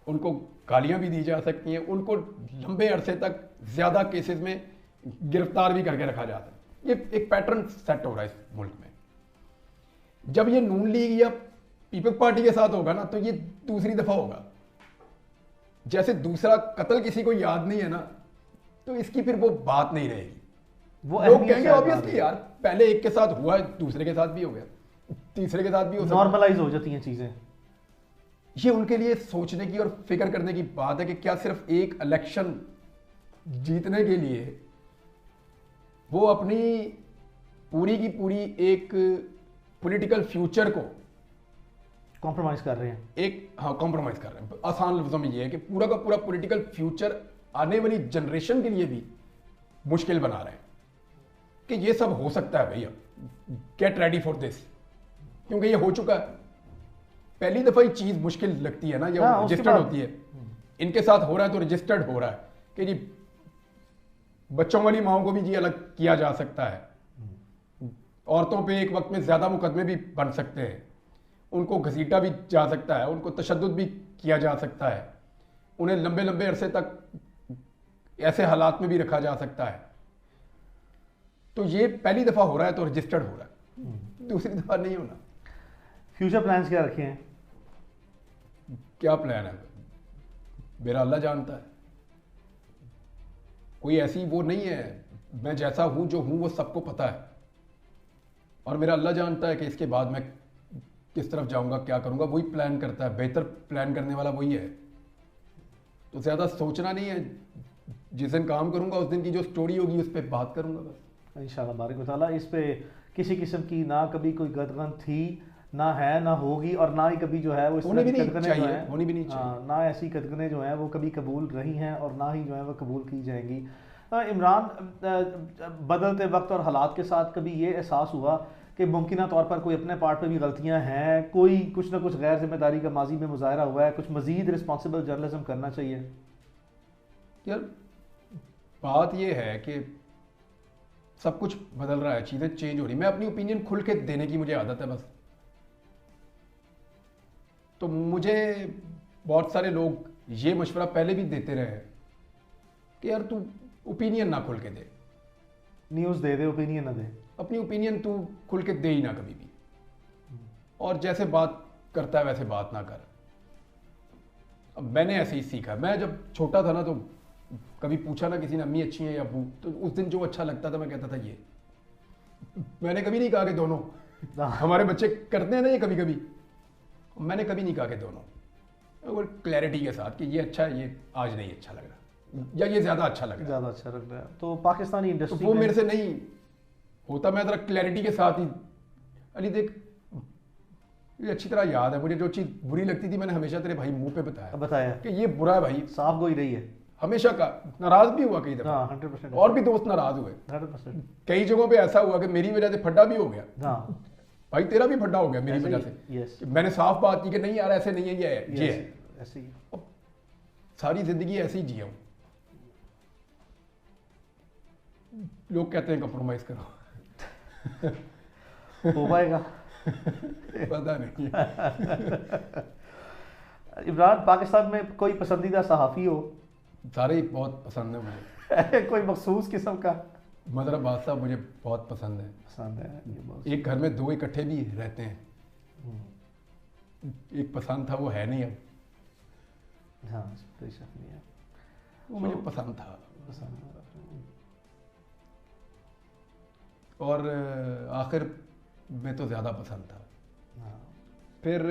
उनको गालियां भी दी जा सकती हैं, उनको लंबे अरसे तक ज्यादा केसेस में गिरफ्तार भी करके रखा जाता है। ये एक पैटर्न सेट हो रहा है इस मुल्क में। जब ये नून लीग या पीपल्स पार्टी के साथ होगा ना, तो ये दूसरी दफा होगा। जैसे दूसरा कत्ल किसी को याद नहीं है ना, तो इसकी फिर वो बात नहीं रहेगी। वो लोग कहेंगे ऑब्वियसली यार, पहले एक के साथ हुआ है, दूसरे के साथ भी हो गया, तीसरे के साथ भी हो सकता है, नॉर्मलाइज हो जाती हैं चीजें। ये उनके लिए सोचने की और फिक्र करने की बात है कि क्या सिर्फ एक इलेक्शन जीतने के लिए वो अपनी पूरी की पूरी एक पॉलिटिकल फ्यूचर को कॉम्प्रोमाइज कर रहे हैं। हाँ, कॉम्प्रोमाइज कर रहे हैं। आसान लफ्जों में ये है कि पूरा का पूरा पॉलिटिकल फ्यूचर आने वाली जनरेशन के लिए भी मुश्किल बना रहे हैं कि ये सब हो सकता है भैया, गेट रेडी फॉर दिस, क्योंकि ये हो चुका है। पहली दफा ही चीज मुश्किल लगती है ना, या रजिस्टर्ड होती है। इनके साथ हो रहा है तो रजिस्टर्ड हो रहा है कि जी बच्चों वाली माओं को भी जी अलग किया जा सकता है, औरतों पे एक वक्त में ज्यादा मुकदमे भी बन सकते हैं, उनको घसीटा भी जा सकता है, उनको तशद्दुद भी किया जा सकता है, उन्हें लंबे लंबे अरसे तक ऐसे हालात में भी रखा जा सकता है। तो ये पहली दफा हो रहा है तो रजिस्टर्ड हो रहा है, दूसरी दफा नहीं होना। फ्यूचर प्लान्स क्या रखे हैं? क्या प्लान है मेरा अल्लाह जानता है। कोई ऐसी वो नहीं है, मैं जैसा हूं जो हूं वो सबको पता है, और मेरा अल्लाह जानता है कि इसके बाद मैं किस तरफ जाऊंगा, क्या करूंगा, वही प्लान करता है। बेहतर प्लान करने वाला वही है। तो ज्यादा सोचना नहीं है, जिस दिन काम करूंगा उस दिन की जो स्टोरी होगी उस पर बात करूंगा बस। इंशाल्लाह बारिक व तआला। इस पे किसी किस्म की ना कभी कोई गदगन थी, ना है, ना होगी, और ना ही कभी जो है वो इस होनी तरह भी की नहीं कदगनें जो चाहिए, हैं, होनी भी नहीं चाहिए। हाँ, ना ऐसी कदगनें जो हैं वो कभी कबूल रही हैं और ना ही जो है वो कबूल की जाएंगी। इमरान, बदलते वक्त और हालात के साथ कभी ये एहसास हुआ कि मुमकिन तौर पर कोई अपने पार्ट पे भी गलतियां हैं, कोई कुछ ना कुछ गैर जिम्मेदारी का माजी में मुजाहरा हुआ है, कुछ मजीद रिस्पॉन्सिबल जर्नलिज्म करना चाहिए? यार बात ये है कि सब कुछ बदल रहा है, चीज़ें चेंज हो रही, मैं अपनी ओपिनियन खुल के देने की मुझे आदत है बस। तो मुझे बहुत सारे लोग ये मशवरा पहले भी देते रहे हैं कि यार तू ओपिनियन ना खुल के दे, न्यूज़ दे दे, ओपिनियन ना दे। अपनी ओपिनियन तू खुल के दे ही ना कभी भी, और जैसे बात करता है वैसे बात ना कर। अब मैंने ऐसे ही सीखा, मैं जब छोटा था ना तो कभी पूछा ना किसी ने अम्मी अच्छी है या अब्बू, तो उस दिन जो अच्छा लगता था मैं कहता था ये। मैंने कभी नहीं कहा कि दोनों, हमारे बच्चे करते हैं ना ये कभी कभी, मैंने कभी नहीं कहा कि दोनों, और क्लैरिटी के साथ कि ये अच्छा है, ये आज नहीं अच्छा लग रहा, या ये ज़्यादा अच्छा लग रहा है, ज़्यादा अच्छा लग रहा है। तो पाकिस्तानी तो इंडस्ट्री वो मेरे से नहीं होता। मैं ज़रा क्लैरिटी के साथ ही, अली देख ये अच्छी तरह याद है मुझे, जो चीज़ बुरी लगती थी मैंने हमेशा तेरे भाई मुंह पे बताया कि ये बुरा है भाई, साफ गोई रही है हमेशा का। नाराज भी हुआ कई दफा, 100%, और भी दोस्त नाराज हुए 100%। कई जगहों पे ऐसा हुआ कि मेरी वजह से फड्डा भी हो गया, हाँ, भाई तेरा भी फड्डा हो गया मेरी ऐसे वजह ही, से। यस, कि मैंने साफ बात की कि नहीं यार ऐसे नहीं है, ये है, ये है। ऐसे ही। अब सारी जिंदगी ऐसे ही जिया हूं। लोग कहते हैं कंप्रोमाइज करो, हो पाएगा? पता नहीं। इमरान, पाकिस्तान में कोई पसंदीदा सहाफ़ी हो? सारे ही बहुत पसंद है मुझे। कोई मखसूस किस्म का? मदर अब्बास साहब मुझे बहुत पसंद है। पसंद है ये बहुत। एक घर में दो इकट्ठे भी रहते हैं, एक पसंद था वो है नहीं अब, हाँ, कोई शक नहीं है, वो मुझे पसंद था। पसंद है। और आखिर में तो ज़्यादा पसंद था। हाँ, फिर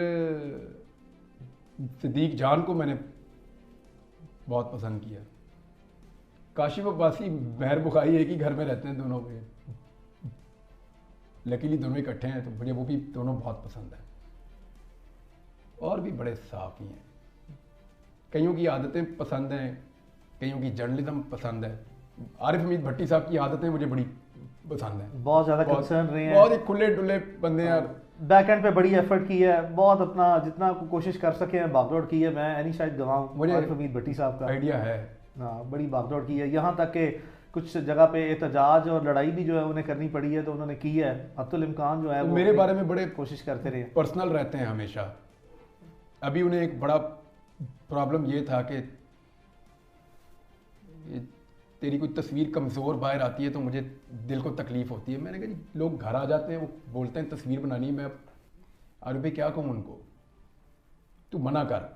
सिद्दीक जान को मैंने बहुत पसंद किया। काशिफ अब्बासी, महर बुखारी एक ही घर में रहते हैं दोनों में, लकीली दोनों इकट्ठे हैं, तो मुझे वो भी दोनों बहुत पसंद है। और भी बड़े साफ़ी हैं, कईयों की आदतें पसंद हैं, कईयों की जर्नलिज्म पसंद है। आरिफ हमीद भट्टी साहब की आदतें मुझे बड़ी पसंद है, बहुत ज़्यादा कंसर्न रहे हैं, बहुत ही खुले डुले बंदे हैं यार। बैक एंड पे बड़ी एफर्ट की है, बहुत अपना जितना कोशिश कर सके हैं भागदौड़ की है। मैं नहीं शायद गवाऊँ, मुझे आरिफ हमीद भट्टी साहब का आइडिया है, हाँ, बड़ी भागदौड़ की है। यहाँ तक कि कुछ जगह पे एहतजाज और लड़ाई भी जो है उन्हें करनी पड़ी है, तो उन्होंने की है। अब्दुल इम्कान जो है वो मेरे बारे में बड़े कोशिश करते रहे। पर्सनल रहते हैं हमेशा। अभी उन्हें एक बड़ा प्रॉब्लम ये था कि तेरी कोई तस्वीर कमज़ोर बाहर आती है तो मुझे दिल को तकलीफ़ होती है। मैंने कहा जी लोग घर आ जाते हैं, वो बोलते हैं तस्वीर बनानी है, मैं अरे भाई क्या कहूँ उनको, तू मना कर।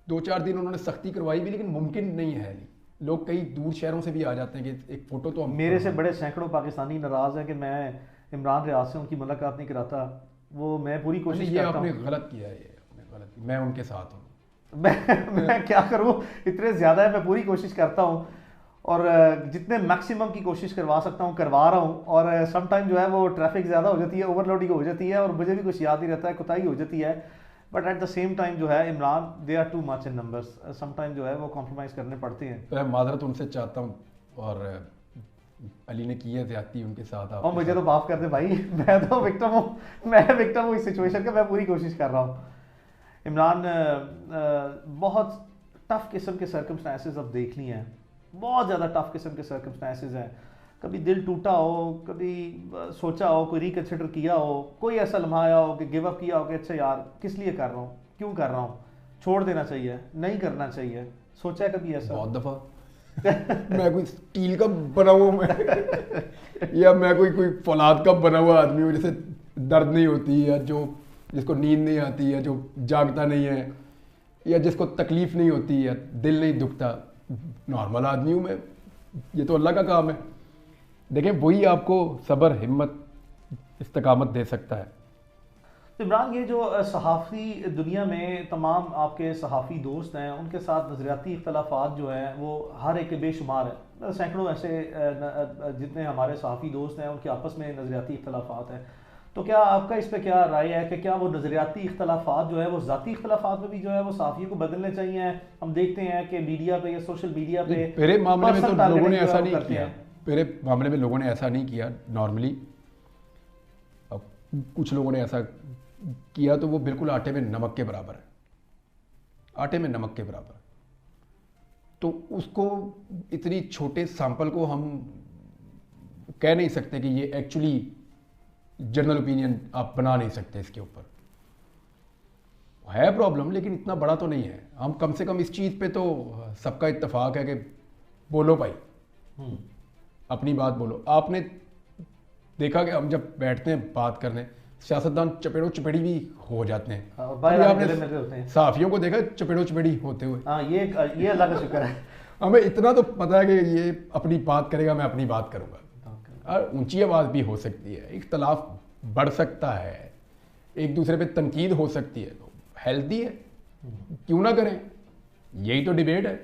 2-4 दिन उन्होंने सख्ती करवाई भी, लेकिन मुमकिन नहीं है। लोग कई दूर शहरों से भी आ जाते हैं कि एक फ़ोटो तो हम, मेरे से बड़े सैकड़ों पाकिस्तानी नाराज़ हैं कि मैं इमरान रियाज से उनकी मुलाकात नहीं कराता। वो मैं पूरी कोशिश ये करता आपने हूँ। गलत किया है, ये आपने गलत किया। मैं उनके साथ हूँ। मैं क्या करूँ, इतने ज़्यादा है, मैं पूरी कोशिश करता हूँ और जितने मैक्सिमम की कोशिश करवा सकता हूँ करवा रहा हूँ। और सम टाइम जो है वो ट्रैफिक ज़्यादा हो जाती है, ओवरलोडिंग हो जाती है, और मुझे भी कुछ याद नहीं रहता है, कुताही हो जाती है। But at the same time जो है Imran, they are too much in numbers, some time जो है वो कॉम्प्रोमाइज़ करने पड़ते हैं। तो मैं माजरत उनसे चाहता हूँ, और अली ने की है ज़्यादती उनके साथ। और मुझे तो माफ़ कर दे भाई, मैं तो विक्टिम हूँ, मैं विक्टिम हूँ इस सिचुएशन का, मैं पूरी कोशिश कर रहा हूँ। इमरान, बहुत टफ किस्म के सर्कमस्टांसेस अब देख लिए हैं, बहुत ज़्यादा टफ किस्म के सर्कमस्टांसेस हैं। कभी दिल टूटा हो, कभी सोचा हो, कोई रिकन्सिडर किया हो, कोई ऐसा लम्हा आया हो कि गिव अप किया हो कि अच्छा यार किस लिए कर रहा हूँ, क्यों कर रहा हूँ, छोड़ देना चाहिए, नहीं करना चाहिए, सोचा है कभी ऐसा? बहुत दफ़ा। मैं कोई स्टील का बना हुआ मैं या मैं कोई फौलाद का बना हुआ आदमी हूँ जिसे दर्द नहीं होती, या जो जिसको नींद नहीं आती, या जो जागता नहीं है, या जिसको तकलीफ़ नहीं होती, या दिल नहीं दुखता। नॉर्मल आदमी हूँ मैं, ये तो अल्लाह का काम है। देखें वही आपको सब्र, हिम्मत, इस्तिकामत दे सकता है। तो इमरान, ये जो सहाफ़ी दुनिया में तमाम आपके सहाफ़ी दोस्त हैं, उनके साथ नज़रियाती इख्तलाफात जो हैं वो हर एक के बेशुमार हैं। सैकड़ों ऐसे जितने हमारे सहाफ़ी दोस्त हैं उनके आपस में नज़रियाती इख्तलाफात हैं। तो क्या आपका इस पे क्या राय है कि क्या वो नज़रियाती इख्तलाफात जो है वो ज़ाती इख्तलाफात में भी जो है वो सहाफ़ी को बदलने चाहिए? हम देखते हैं कि मीडिया पे या सोशल मीडिया पे मेरे मामले में तो पर्सनल लोगों ने टारगेटिंग जो ऐसा है वो नहीं करते किया। हैं। मेरे मामले में लोगों ने ऐसा नहीं किया नॉर्मली। अब कुछ लोगों ने ऐसा किया तो वो बिल्कुल आटे में नमक के बराबर है, आटे में नमक के बराबर। तो उसको इतनी छोटे सैंपल को हम कह नहीं सकते कि ये एक्चुअली जनरल ओपिनियन आप बना नहीं सकते। इसके ऊपर है प्रॉब्लम, लेकिन इतना बड़ा तो नहीं है। हम कम से कम इस चीज़ पे तो सबका इत्तेफाक है कि बोलो भाई, अपनी बात बोलो। आपने देखा कि हम जब बैठते हैं बात करने, सियासतदान चपेड़ो चपेड़ी भी हो जाते हैं। और बाहर कभी आके गले मिलते होते आपने हैं। सहाफियों को देखा चपेड़ो चपेड़ी होते हुए? हाँ, ये अल्लाह का शुक्र है। हमें इतना तो पता है कि ये अपनी बात करेगा, मैं अपनी बात करूंगा। और ऊंची आवाज़ भी हो सकती है, इख्तलाफ बढ़ सकता है, एक दूसरे पे तनकीद हो सकती है, तो हेल्दी है, क्यों ना करें। यही तो डिबेट है।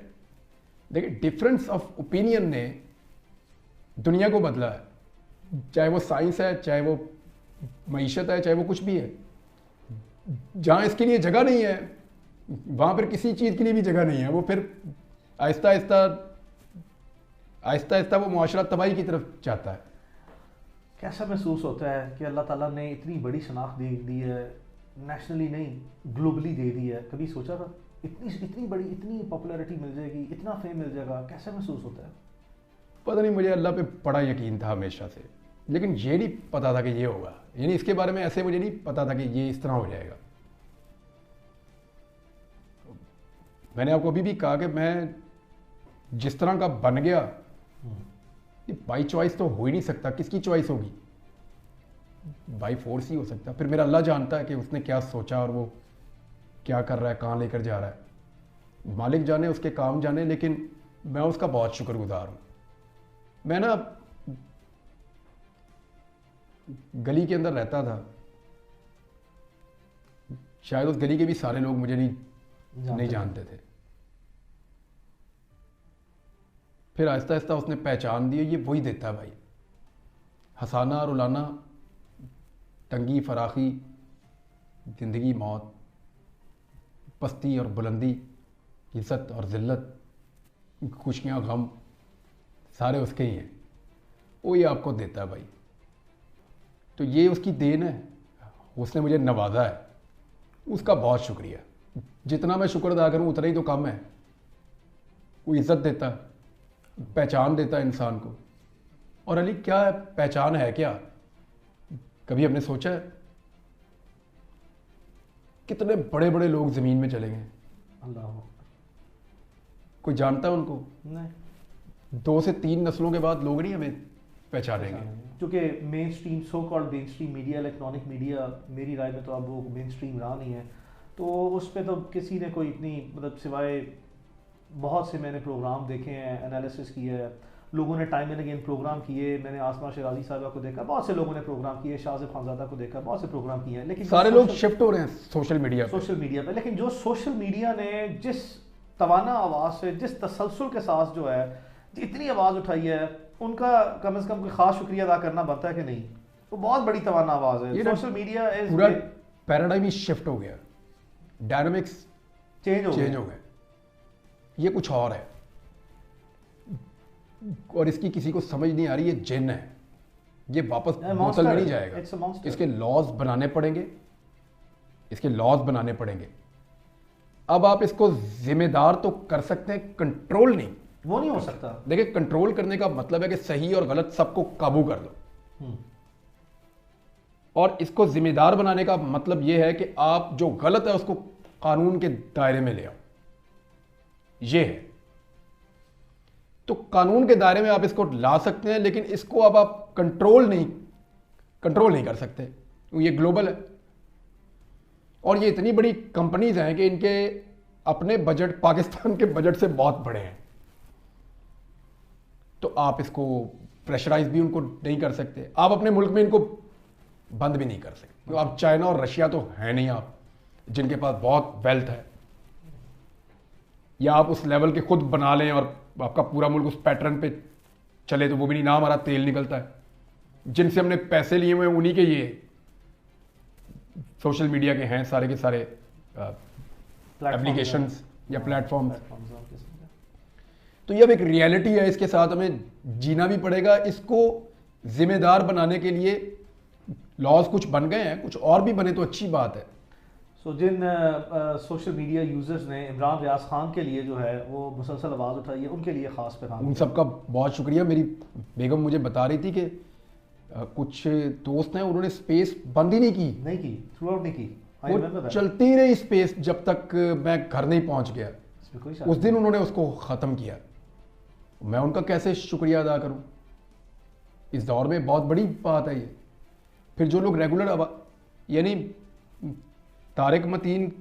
देखिए, डिफरेंस ऑफ ओपिनियन ने दुनिया को बदला है, चाहे वो साइंस है, चाहे वो मईशत है, चाहे वो कुछ भी है। जहाँ इसके लिए जगह नहीं है वहाँ पर किसी चीज़ के लिए भी जगह नहीं है। वो फिर आहिस्ता आहिस्ता वो मुआशरा तबाही की तरफ जाता है। कैसा महसूस होता है कि अल्लाह ताला ने इतनी बड़ी शनाख्त दी है, नेशनली नहीं ग्लोबली दे दी है? कभी सोचा था इतनी बड़ी, इतनी पॉपुलैरिटी मिल जाएगी, इतना फेम मिल जाएगा? कैसा महसूस होता है? पता नहीं, मुझे अल्लाह पे बड़ा यकीन था हमेशा से, लेकिन ये नहीं पता था कि ये होगा। यानी इसके बारे में ऐसे मुझे नहीं पता था कि ये इस तरह हो जाएगा। मैंने आपको अभी भी कहा कि मैं जिस तरह का बन गया, ये बाई चॉइस तो हो ही नहीं सकता। किसकी चॉइस होगी? बाई फोर्स ही हो सकता। फिर मेरा अल्लाह जानता है कि उसने क्या सोचा और वो क्या कर रहा है, कहाँ लेकर जा रहा है। मालिक जाने, उसके काम जाने, लेकिन मैं उसका बहुत शुक्रगुजार हूँ। मैं ना गली के अंदर रहता था, शायद उस गली के भी सारे लोग मुझे नहीं जानते थे। फिर आहिस्ता आहिस्ता उसने पहचान दी। ये वही देता है भाई, हंसाना रुलाना, तंगी फराखी, जिंदगी मौत, पस्ती और बुलंदी, इज्जत और जिल्लत, खुशियाँ गम, सारे उसके ही हैं। वो ये आपको देता है भाई। तो ये उसकी देन है, उसने मुझे नवाजा है, उसका बहुत शुक्रिया। जितना मैं शुक्र अदा करूँ उतना ही तो कम है। वो इज्जत देता है, पहचान देता है इंसान को। और अली, क्या है पहचान? है क्या? कभी हमने सोचा है? कितने बड़े बड़े लोग ज़मीन में चले गए, अल्लाह, कोई जानता है उनको? नहीं। 2 से 3 नस्लों के बाद लोग नहीं हमें पहचानेंगे। क्योंकि main stream, so called main stream media, electronic media, मेरी राय में तो अब वो मेन स्ट्रीम रहा नहीं है। तो उस पर तो किसी ने कोई इतनी, मतलब सिवाय बहुत से मैंने प्रोग्राम देखे हैं, एनालिसिस किया है, लोगों ने टाइम एंड अगेन प्रोग्राम किए। मैंने आसमा शिराजी साहबा को देखा, बहुत से लोगों ने प्रोग्राम किए, शाहज़ेब खानज़ादा को देखा, बहुत से प्रोग्राम किए हैं। लेकिन सारे लोग शिफ्ट हो रहे हैं सोशल मीडिया पे। लेकिन जो सोशल मीडिया ने जिस तवाना आवाज़ से, जिस तसलसल के साथ जो है इतनी आवाज़ उठाई है, उनका कम से कम कोई ख़ास शुक्रिया अदा करना बनता है कि नहीं? वो बहुत बड़ी तवाना आवाज़ है। सोशल मीडिया पूरा पैराडाइम ही शिफ्ट हो गया, डायनामिक्स चेंज हो गए। ये कुछ और है, और इसकी किसी को समझ नहीं आ रही। ये जिन है, ये वापस बोतल में नहीं जाएगा। इसके लॉज बनाने पड़ेंगे, इसके लॉज बनाने पड़ेंगे। अब आप इसको जिम्मेदार तो कर सकते हैं, कंट्रोल नहीं। वो नहीं हो सकता। देखिए, कंट्रोल करने का मतलब है कि सही और गलत सबको काबू कर लो, और इसको जिम्मेदार बनाने का मतलब यह है कि आप जो गलत है उसको कानून के दायरे में ले आओ। ये है, तो कानून के दायरे में आप इसको ला सकते हैं, लेकिन इसको अब आप कंट्रोल नहीं कर सकते। ये ग्लोबल है, और ये इतनी बड़ी कंपनीज हैं कि इनके अपने बजट पाकिस्तान के बजट से बहुत बड़े हैं। तो आप इसको प्रेशराइज भी उनको नहीं कर सकते, आप अपने मुल्क में इनको बंद भी नहीं कर सकते। तो आप चाइना और रशिया तो है नहीं आप, जिनके पास बहुत वेल्थ है, या आप उस लेवल के खुद बना लें और आपका पूरा मुल्क उस पैटर्न पे चले तो वो भी नहीं ना, हमारा तेल निकलता है। जिनसे हमने पैसे लिए हुए हैं उन्हीं के ये सोशल मीडिया के हैं सारे के सारे एप्लीकेशंस या प्लेटफॉर्म्स। तो ये अब एक रियलिटी है, इसके साथ हमें जीना भी पड़ेगा। इसको जिम्मेदार बनाने के लिए लॉज कुछ बन गए हैं, कुछ और भी बने तो अच्छी बात है। सो जिन सोशल मीडिया यूजर्स ने इमरान रियाज खान के लिए जो है वो मुसलसल आवाज़ उठाई है, उनके लिए ख़ास पैगाम। उन सबका बहुत शुक्रिया। मेरी बेगम मुझे बता रही थी कि कुछ दोस्त हैं उन्होंने स्पेस बंद ही नहीं की, थ्रू आउट नहीं की, वो चलती रही स्पेस जब तक मैं घर नहीं पहुंच गया। उस दिन उन्होंने उसको ख़त्म किया। मैं उनका कैसे शुक्रिया अदा करूं? इस दौर में बहुत बड़ी बात है ये। फिर जो लोग रेगुलर यानी तारिक मतीन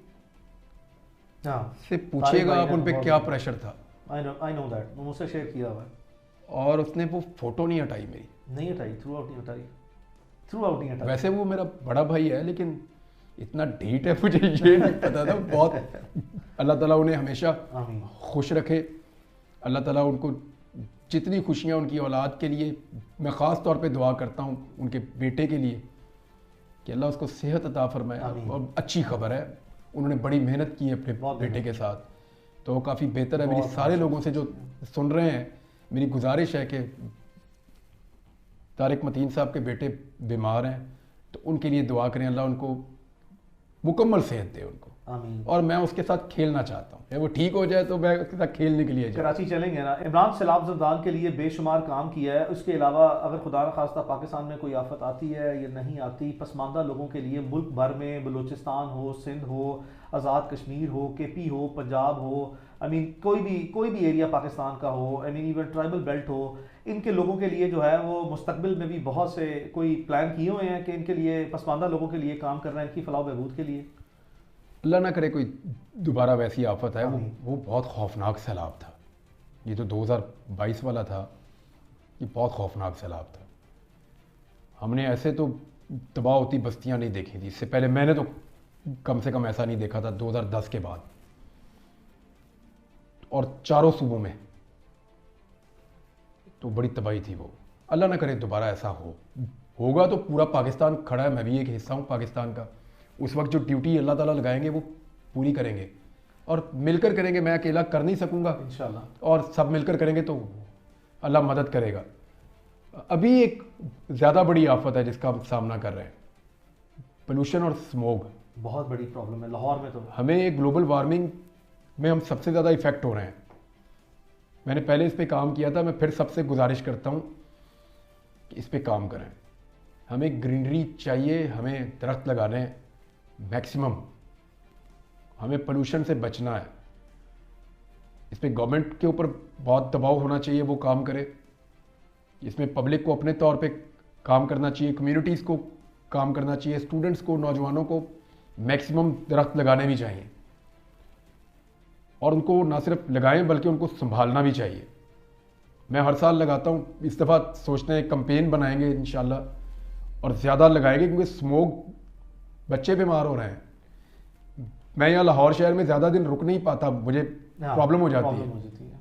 से पूछिएगा आप उन पे क्या प्रेशर था। आई नो दैट, मुझसे शेयर किया हुआ है। और उसने वो फोटो नहीं हटाई मेरी, नहीं हटाई, थ्रू आउट नहीं हटाई। वैसे वो मेरा बड़ा भाई है लेकिन इतना ढीठ है मुझे ये नहीं पता था। बहुत अल्लाह ताला उन्हें हमेशा खुश रखे। अल्लाह ताला उनको जितनी खुशियाँ उनकी औलाद के लिए, मैं ख़ास तौर पे दुआ करता हूँ उनके बेटे के लिए कि अल्लाह उसको सेहत अता फरमाए। और अच्छी खबर है, उन्होंने बड़ी मेहनत की है अपने बेटे के साथ, तो वो काफ़ी बेहतर है। मेरी सारे लोगों से जो सुन रहे हैं, मेरी गुजारिश है कि तारिक मतीन साहब के बेटे बीमार हैं तो उनके लिए दुआ करें, अल्लाह उनको मुकम्मल सेहत दे उनको। आमीन। और मैं उसके साथ खेलना चाहता हूँ, वो ठीक हो जाए तो मैं उसके साथ खेलने के लिए कराची चलेंगे ना। इमरान सैलाब ज़रदान के लिए बेशुमार काम किया है। उसके अलावा अगर खुदा न खास्ता पाकिस्तान में कोई आफत आती है या नहीं आती, पसमानदा लोगों के लिए मुल्क भर में, बलूचिस्तान हो, सिंध हो, आज़ाद कश्मीर हो, KP हो, पंजाब हो, आई मीन कोई भी एरिया पाकिस्तान का हो, I mean even tribal belt हो, इनके लोगों के लिए जो है वो मुस्तकबिल में भी बहुत से कोई प्लान किए हुए हैं कि इनके लिए, पसमानदा लोगों के लिए काम कर रहे हैं, इनकी फलाह बहबूद के लिए। अल्लाह ना करे कोई दोबारा वैसी आफत है। वो बहुत खौफनाक सैलाब था। ये तो 2022 वाला था, ये बहुत खौफनाक सैलाब था। हमने ऐसे तो तबाह होती बस्तियां नहीं देखी थी इससे पहले। मैंने तो कम से कम ऐसा नहीं देखा था 2010 के बाद, और चारों सूबों में तो बड़ी तबाही थी वो। अल्लाह ना करे दोबारा ऐसा होगा तो पूरा पाकिस्तान खड़ा है, मैं भी एक हिस्सा हूँ पाकिस्तान का। उस वक्त जो ड्यूटी अल्लाह ताला लगाएंगे वो पूरी करेंगे और मिलकर करेंगे। मैं अकेला कर नहीं सकूंगा इंशाल्लाह, और सब मिलकर करेंगे तो अल्लाह मदद करेगा। अभी एक ज़्यादा बड़ी आफत है जिसका हम सामना कर रहे हैं, पोल्यूशन और स्मोग। बहुत बड़ी प्रॉब्लम है लाहौर में। तो हमें ग्लोबल वार्मिंग में हम सबसे ज़्यादा इफ़ेक्ट हो रहे हैं। मैंने पहले इस पर काम किया था, मैं फिर सबसे गुजारिश करता हूँ कि इस पर काम करें। हमें ग्रीनरी चाहिए, हमें दरख्त लगाने मैक्सिमम, हमें पोल्यूशन से बचना है। इस पर गवर्नमेंट के ऊपर बहुत दबाव होना चाहिए, वो काम करे। इसमें पब्लिक को अपने तौर पे काम करना चाहिए, कम्युनिटीज़ को काम करना चाहिए, स्टूडेंट्स को, नौजवानों को मैक्सिमम दरख्त लगाने भी चाहिए। और उनको ना सिर्फ लगाएं बल्कि उनको संभालना भी चाहिए। मैं हर साल लगाता हूँ, इस दफ़ा सोचते हैं कैंपेन बनाएंगे इंशाल्लाह और ज़्यादा लगाएंगे, क्योंकि स्मोक, बच्चे बीमार हो रहे हैं। मैं यहाँ लाहौर शहर में ज़्यादा दिन रुक नहीं पाता, मुझे प्रॉब्लम हो जाती है,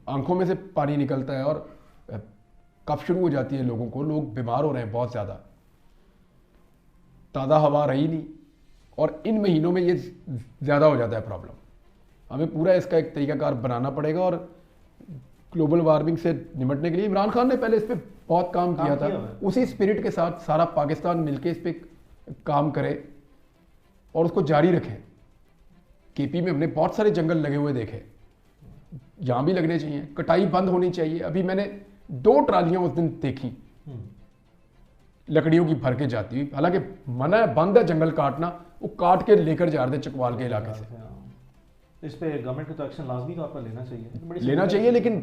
आंखों में से पानी निकलता है और कफ शुरू हो जाती है लोगों को। लोग बीमार हो रहे हैं बहुत ज़्यादा, ताज़ा हवा रही नहीं, और इन महीनों में ये ज़्यादा हो जाता है प्रॉब्लम। हमें पूरा इसका एक तरीकाकार बनाना पड़ेगा। और ग्लोबल वार्मिंग से निपटने के लिए इमरान खान ने पहले इस पर बहुत काम किया था। उसी स्पिरिट के साथ सारा पाकिस्तान मिलकर इस पर काम करे और उसको जारी रखें। KP में हमने बहुत सारे जंगल लगे हुए देखे, यहाँ भी लगने चाहिए, कटाई बंद होनी चाहिए। अभी मैंने 2 ट्रालियां उस दिन देखी लकड़ियों की भर के जाती हुई, हालांकि मना है, बंद है जंगल काटना, वो काट के लेकर जा रहे थे चकवाल के इलाके से। इस पे गवर्नमेंट को तो एक्शन लाजमी तौर पर लेना चाहिए, लेकिन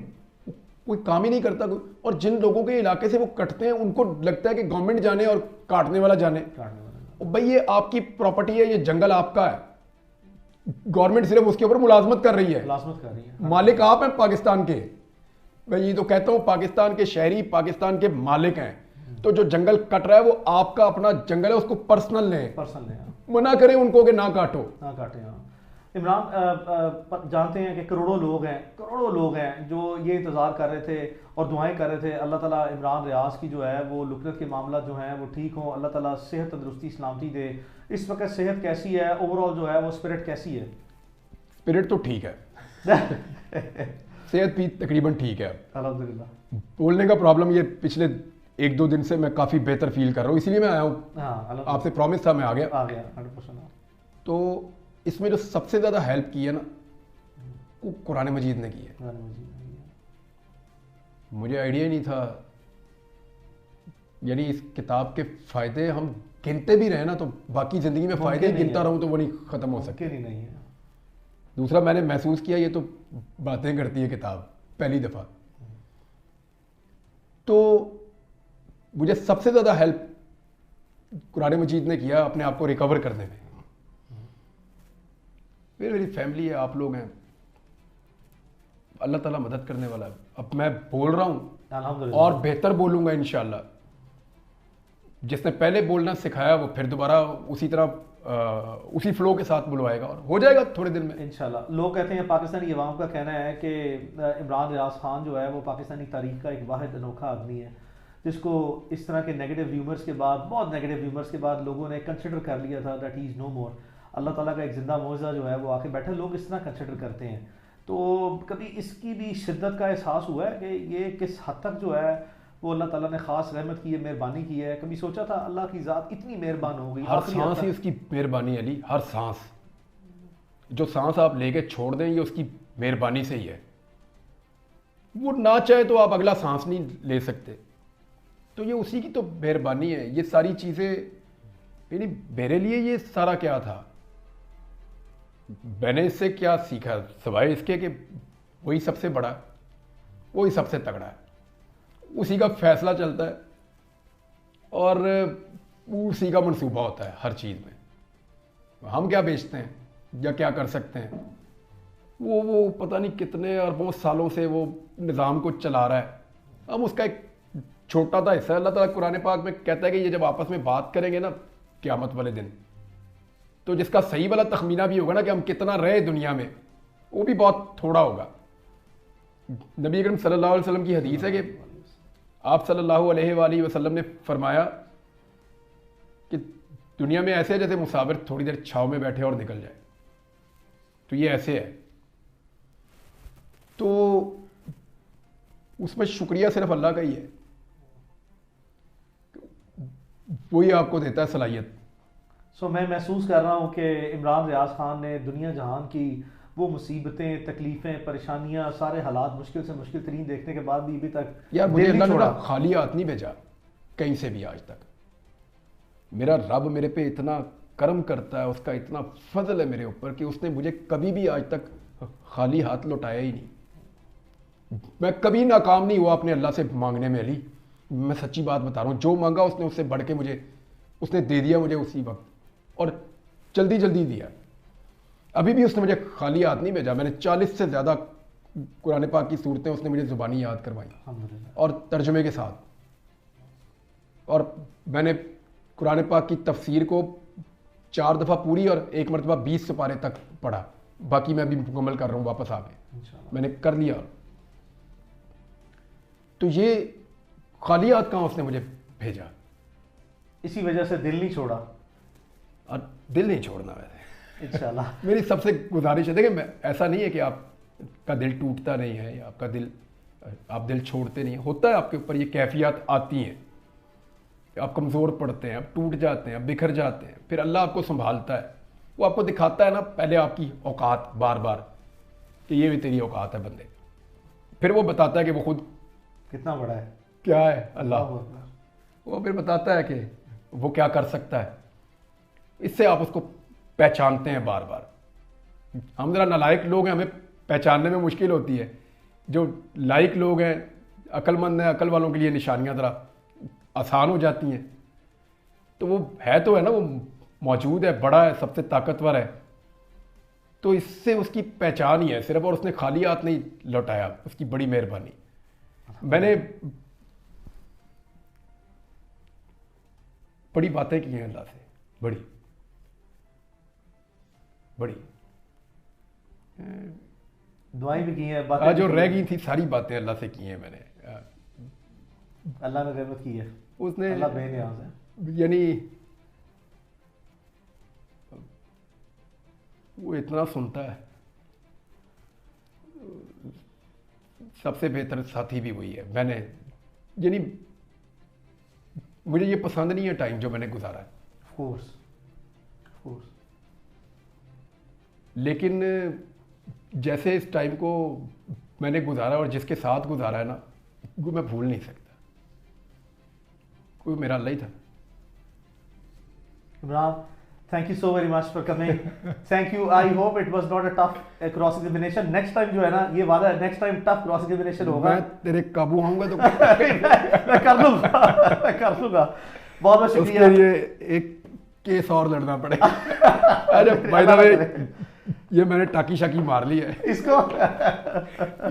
कोई काम ही नहीं करता कोई। और जिन लोगों के इलाके से वो कटते हैं उनको लगता है कि गवर्नमेंट जाने और काटने वाला जाने। भाई ये आपकी प्रॉपर्टी है, ये जंगल आपका है, गवर्नमेंट सिर्फ उसके ऊपर मुलाजमत कर रही है। मालिक आप हैं पाकिस्तान के। मैं ये तो कहता हूं पाकिस्तान के शहरी पाकिस्तान के मालिक हैं। तो जो जंगल कट रहा है वो आपका अपना जंगल है, उसको पर्सनल लें, पर्सन है, मना करें उनको कि ना काटो। ना काटे। हाँ इमरान, जानते हैं कि करोड़ों लोग हैं जो ये इंतज़ार कर रहे थे और दुआएं कर रहे थे अल्लाह ताला इमरान रियाज की जो है वो लुकनत के मामला जो हैं वो ठीक हों, अल्लाह ताला सेहत तंदुरुस्ती सलामती दे। इस वक्त सेहत कैसी है, ओवरऑल जो है वो स्पिरिट कैसी है? स्पिरिट तो ठीक है सेहत भी तकरीबन ठीक है। अल्हम्दुलिल्लाह। बोलने का प्रॉब्लम ये पिछले 1-2 दिन से मैं काफ़ी बेहतर फील कर रहा हूँ, इसीलिए मैं आया हूँ। हाँ आपसे प्रॉमिस था, मैं आ गया। 100%। तो इसमें जो सबसे ज़्यादा हेल्प की है ना वो कुरान मजीद ने की है। मुझे आइडिया ही नहीं था, यानी इस किताब के फ़ायदे हम गिनते भी रहे ना तो बाकी ज़िंदगी में फ़ायदे गिनता रहूँ तो वो नहीं ख़त्म हो सकते। नहीं है। दूसरा मैंने महसूस किया ये तो बातें करती है किताब पहली दफ़ा। तो मुझे सबसे ज़्यादा हेल्प कुरान मजीद ने किया अपने आप को रिकवर करने में। फिर मेरी फैमिली है, आप लोग हैं, अल्लाह ताला मदद करने वाला है। अब मैं बोल रहा हूँ और बेहतर बोलूँगा इंशाल्लाह। जिसने पहले बोलना सिखाया वो फिर दोबारा उसी तरह उसी फ्लो के साथ बुलवाएगा और हो जाएगा थोड़े दिन में इंशाल्लाह। लोग कहते हैं, पाकिस्तानी अवाम का कहना है कि इमरान रियाज खान जो है वो पाकिस्तानी तारीख का एक वाहिद अनोखा आदमी है जिसको इस तरह के नेगेटिव र्यूमर्स के बाद, बहुत नेगेटिव र्यूमर्स के बाद लोगों ने कंसिडर कर लिया था दैट ही इज़ नो मोर। अल्लाह ताला का एक ज़िंदा मौजज़ा जो है वो आके बैठे, लोग इस तरह कंसिडर करते हैं। तो कभी इसकी भी शिद्दत का एहसास हुआ है कि ये किस हद तक जो है वो अल्लाह ताला ने ख़ास रहमत की है, मेहरबानी की है? कभी सोचा था अल्लाह की ज़ात इतनी मेहरबान हो गई? हर सांस ही उसकी मेहरबानी अली, हर सांस जो सांस आप लेके छोड़ दें ये उसकी मेहरबानी से ही है। वो ना चाहे तो आप अगला सांस नहीं ले सकते, तो ये उसी की तो मेहरबानी है। ये सारी चीज़ें यानी मेरे लिए ये सारा क्या था, मैंने इससे क्या सीखा सिवाय इसके कि वही सबसे बड़ा, वही सबसे तगड़ा है, उसी का फैसला चलता है और उसी का मंसूबा होता है हर चीज़ में। हम क्या बेचते हैं या क्या कर सकते हैं, वो पता नहीं कितने अरबों सालों से वो निज़ाम को चला रहा है, हम उसका एक छोटा सा हिस्सा। अल्लाह ताला कुरान पाक में कहता है कि ये जब आपस में बात करेंगे ना क़यामत वाले दिन, तो जिसका सही वाला तखमीना भी होगा ना कि हम कितना रहे दुनिया में, वो भी बहुत थोड़ा होगा। नबी अकरम सल्लल्लाहु अलैहि वसल्लम की हदीस है कि आप सल्लल्लाहु अलैहि वसल्लम ने फरमाया कि दुनिया में ऐसे है जैसे मुसाफिर थोड़ी देर छाँव में बैठे और निकल जाए, तो ये ऐसे है। तो उसमें शुक्रिया सिर्फ अल्लाह का ही है, वही आपको देता है सलाहियत। सो मैं महसूस कर रहा हूँ कि इमरान रियाज खान ने दुनिया जहान की वो मुसीबतें, तकलीफ़ें, परेशानियाँ, सारे हालात मुश्किल से मुश्किल तरीन देखने के बाद भी अभी तक यार मुझे अल्लाह ने खाली हाथ नहीं भेजा कहीं से भी आज तक। मेरा रब मेरे पे इतना करम करता है, उसका इतना फजल है मेरे ऊपर कि उसने मुझे कभी भी आज तक खाली हाथ लौटाया ही नहीं। मैं कभी नाकाम नहीं हुआ अपने अल्लाह से मांगने में अली, मैं सच्ची बात बता रहा हूँ। जो मांगा उसने उससे बढ़ के मुझे उसने दे दिया मुझे उसी वक्त, और जल्दी जल्दी दिया। अभी भी उसने मुझे खाली हाथ नहीं भेजा। मैंने 40 से ज़्यादा कुरान पाक की सूरतें उसने मुझे ज़ुबानी याद करवाई और तर्जुमे के साथ। और मैंने कुरान पाक की तफसीर को 4 दफ़ा पूरी और 1 मरतबा 20 सुपारे तक पढ़ा। बाकी मैं अभी मुकम्मल कर रहा हूँ वापस आके, मैंने कर लिया। तो ये खाली हाथ कहाँ उसने मुझे भेजा। इसी वजह से दिल नहीं छोड़ा, और दिल नहीं छोड़ना वैसे इंशाल्लाह। मेरी सबसे गुजारिश है, देखिए ऐसा नहीं है कि आपका दिल टूटता नहीं है या आपका दिल आप दिल छोड़ते नहीं, होता है आपके ऊपर ये कैफियत आती हैं, आप कमज़ोर पड़ते हैं, आप टूट जाते हैं, आप बिखर जाते हैं, फिर अल्लाह आपको संभालता है। वो आपको दिखाता है ना पहले आपकी औकात बार बार कि ये भी तेरी औकात है बंदे, फिर वो बताता है कि वो खुद कितना बड़ा है, क्या है अल्लाह, वो फिर बताता है कि वो क्या कर सकता है। इससे आप उसको पहचानते हैं बार बार। हम ज़रा नालायक लोग हैं, हमें पहचानने में मुश्किल होती है। जो लायक लोग हैं, अक्लमंद हैं, अकल वालों के लिए निशानियां ज़रा आसान हो जाती हैं। तो वो है तो है ना, वो मौजूद है, बड़ा है, सबसे ताकतवर है, तो इससे उसकी पहचान ही है सिर्फ, और उसने खाली हाथ नहीं लौटाया, उसकी बड़ी मेहरबानी। मैंने बड़ी बातें की हैं अल्लाह से, बड़ी बड़ी दुआएं भी की हैं, बातें आज जो भी की रह हैं। गई थी सारी बातें अल्लाह से की हैं मैंने। अल्लाह ने रहमत की है, उसने अल्लाह बेनियाज है। यानी वो इतना सुनता है, सबसे बेहतर साथी भी वही है। मैंने यानी मुझे ये पसंद नहीं है टाइम जो मैंने गुजारा है, ऑफ कोर्स, ऑफ कोर्स। लेकिन जैसे इस टाइम को मैंने गुजारा और जिसके साथ गुजारा है ना, वो मैं भूल नहीं सकता। कोई मेरा अल्लाह ही था। Imran, thank you so very much for coming. Thank you. I hope it was not a tough cross examination. Next time जो है ना, ये वादा है, next time tough cross examination होगा। मैं तेरे काबू आऊंगा तो मैं कर लूंगा, मैं कर लूंगा। बहुत बहुत उसके शुक्रिया। लिए एक केस और लड़ना पड़ेगा। अरे बाय द वे, ये मैंने टाकी शाकी मार ली है। इसको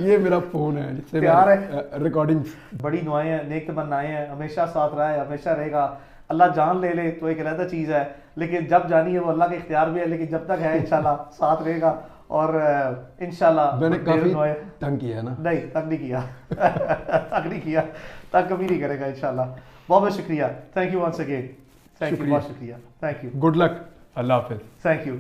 ये मेरा फोन है जिससे प्यार मैं रिकॉर्डिंग्स। बड़ी दुआएं हैं, नेक तमन्नाएं हैं, हमेशा साथ रहा है, हमेशा रहेगा। अल्लाह जान ले ले तो एक अलग चीज़ है, लेकिन जब जानी है वो अल्लाह के इख्तियार भी है, लेकिन जब तक है इंशाल्लाह साथ रहेगा। और इंशाल्लाह मैंने ढेर काफी दुआएं। तंग किया है ना। नहीं, तंग नहीं किया। तंग नहीं किया, तंग कभी नहीं करेगा इंशाल्लाह। बहुत बहुत शुक्रिया। Thank you once again. Thank you, बहुत शुक्रिया। Thank you, good luck. Allah हाफिज। Thank you.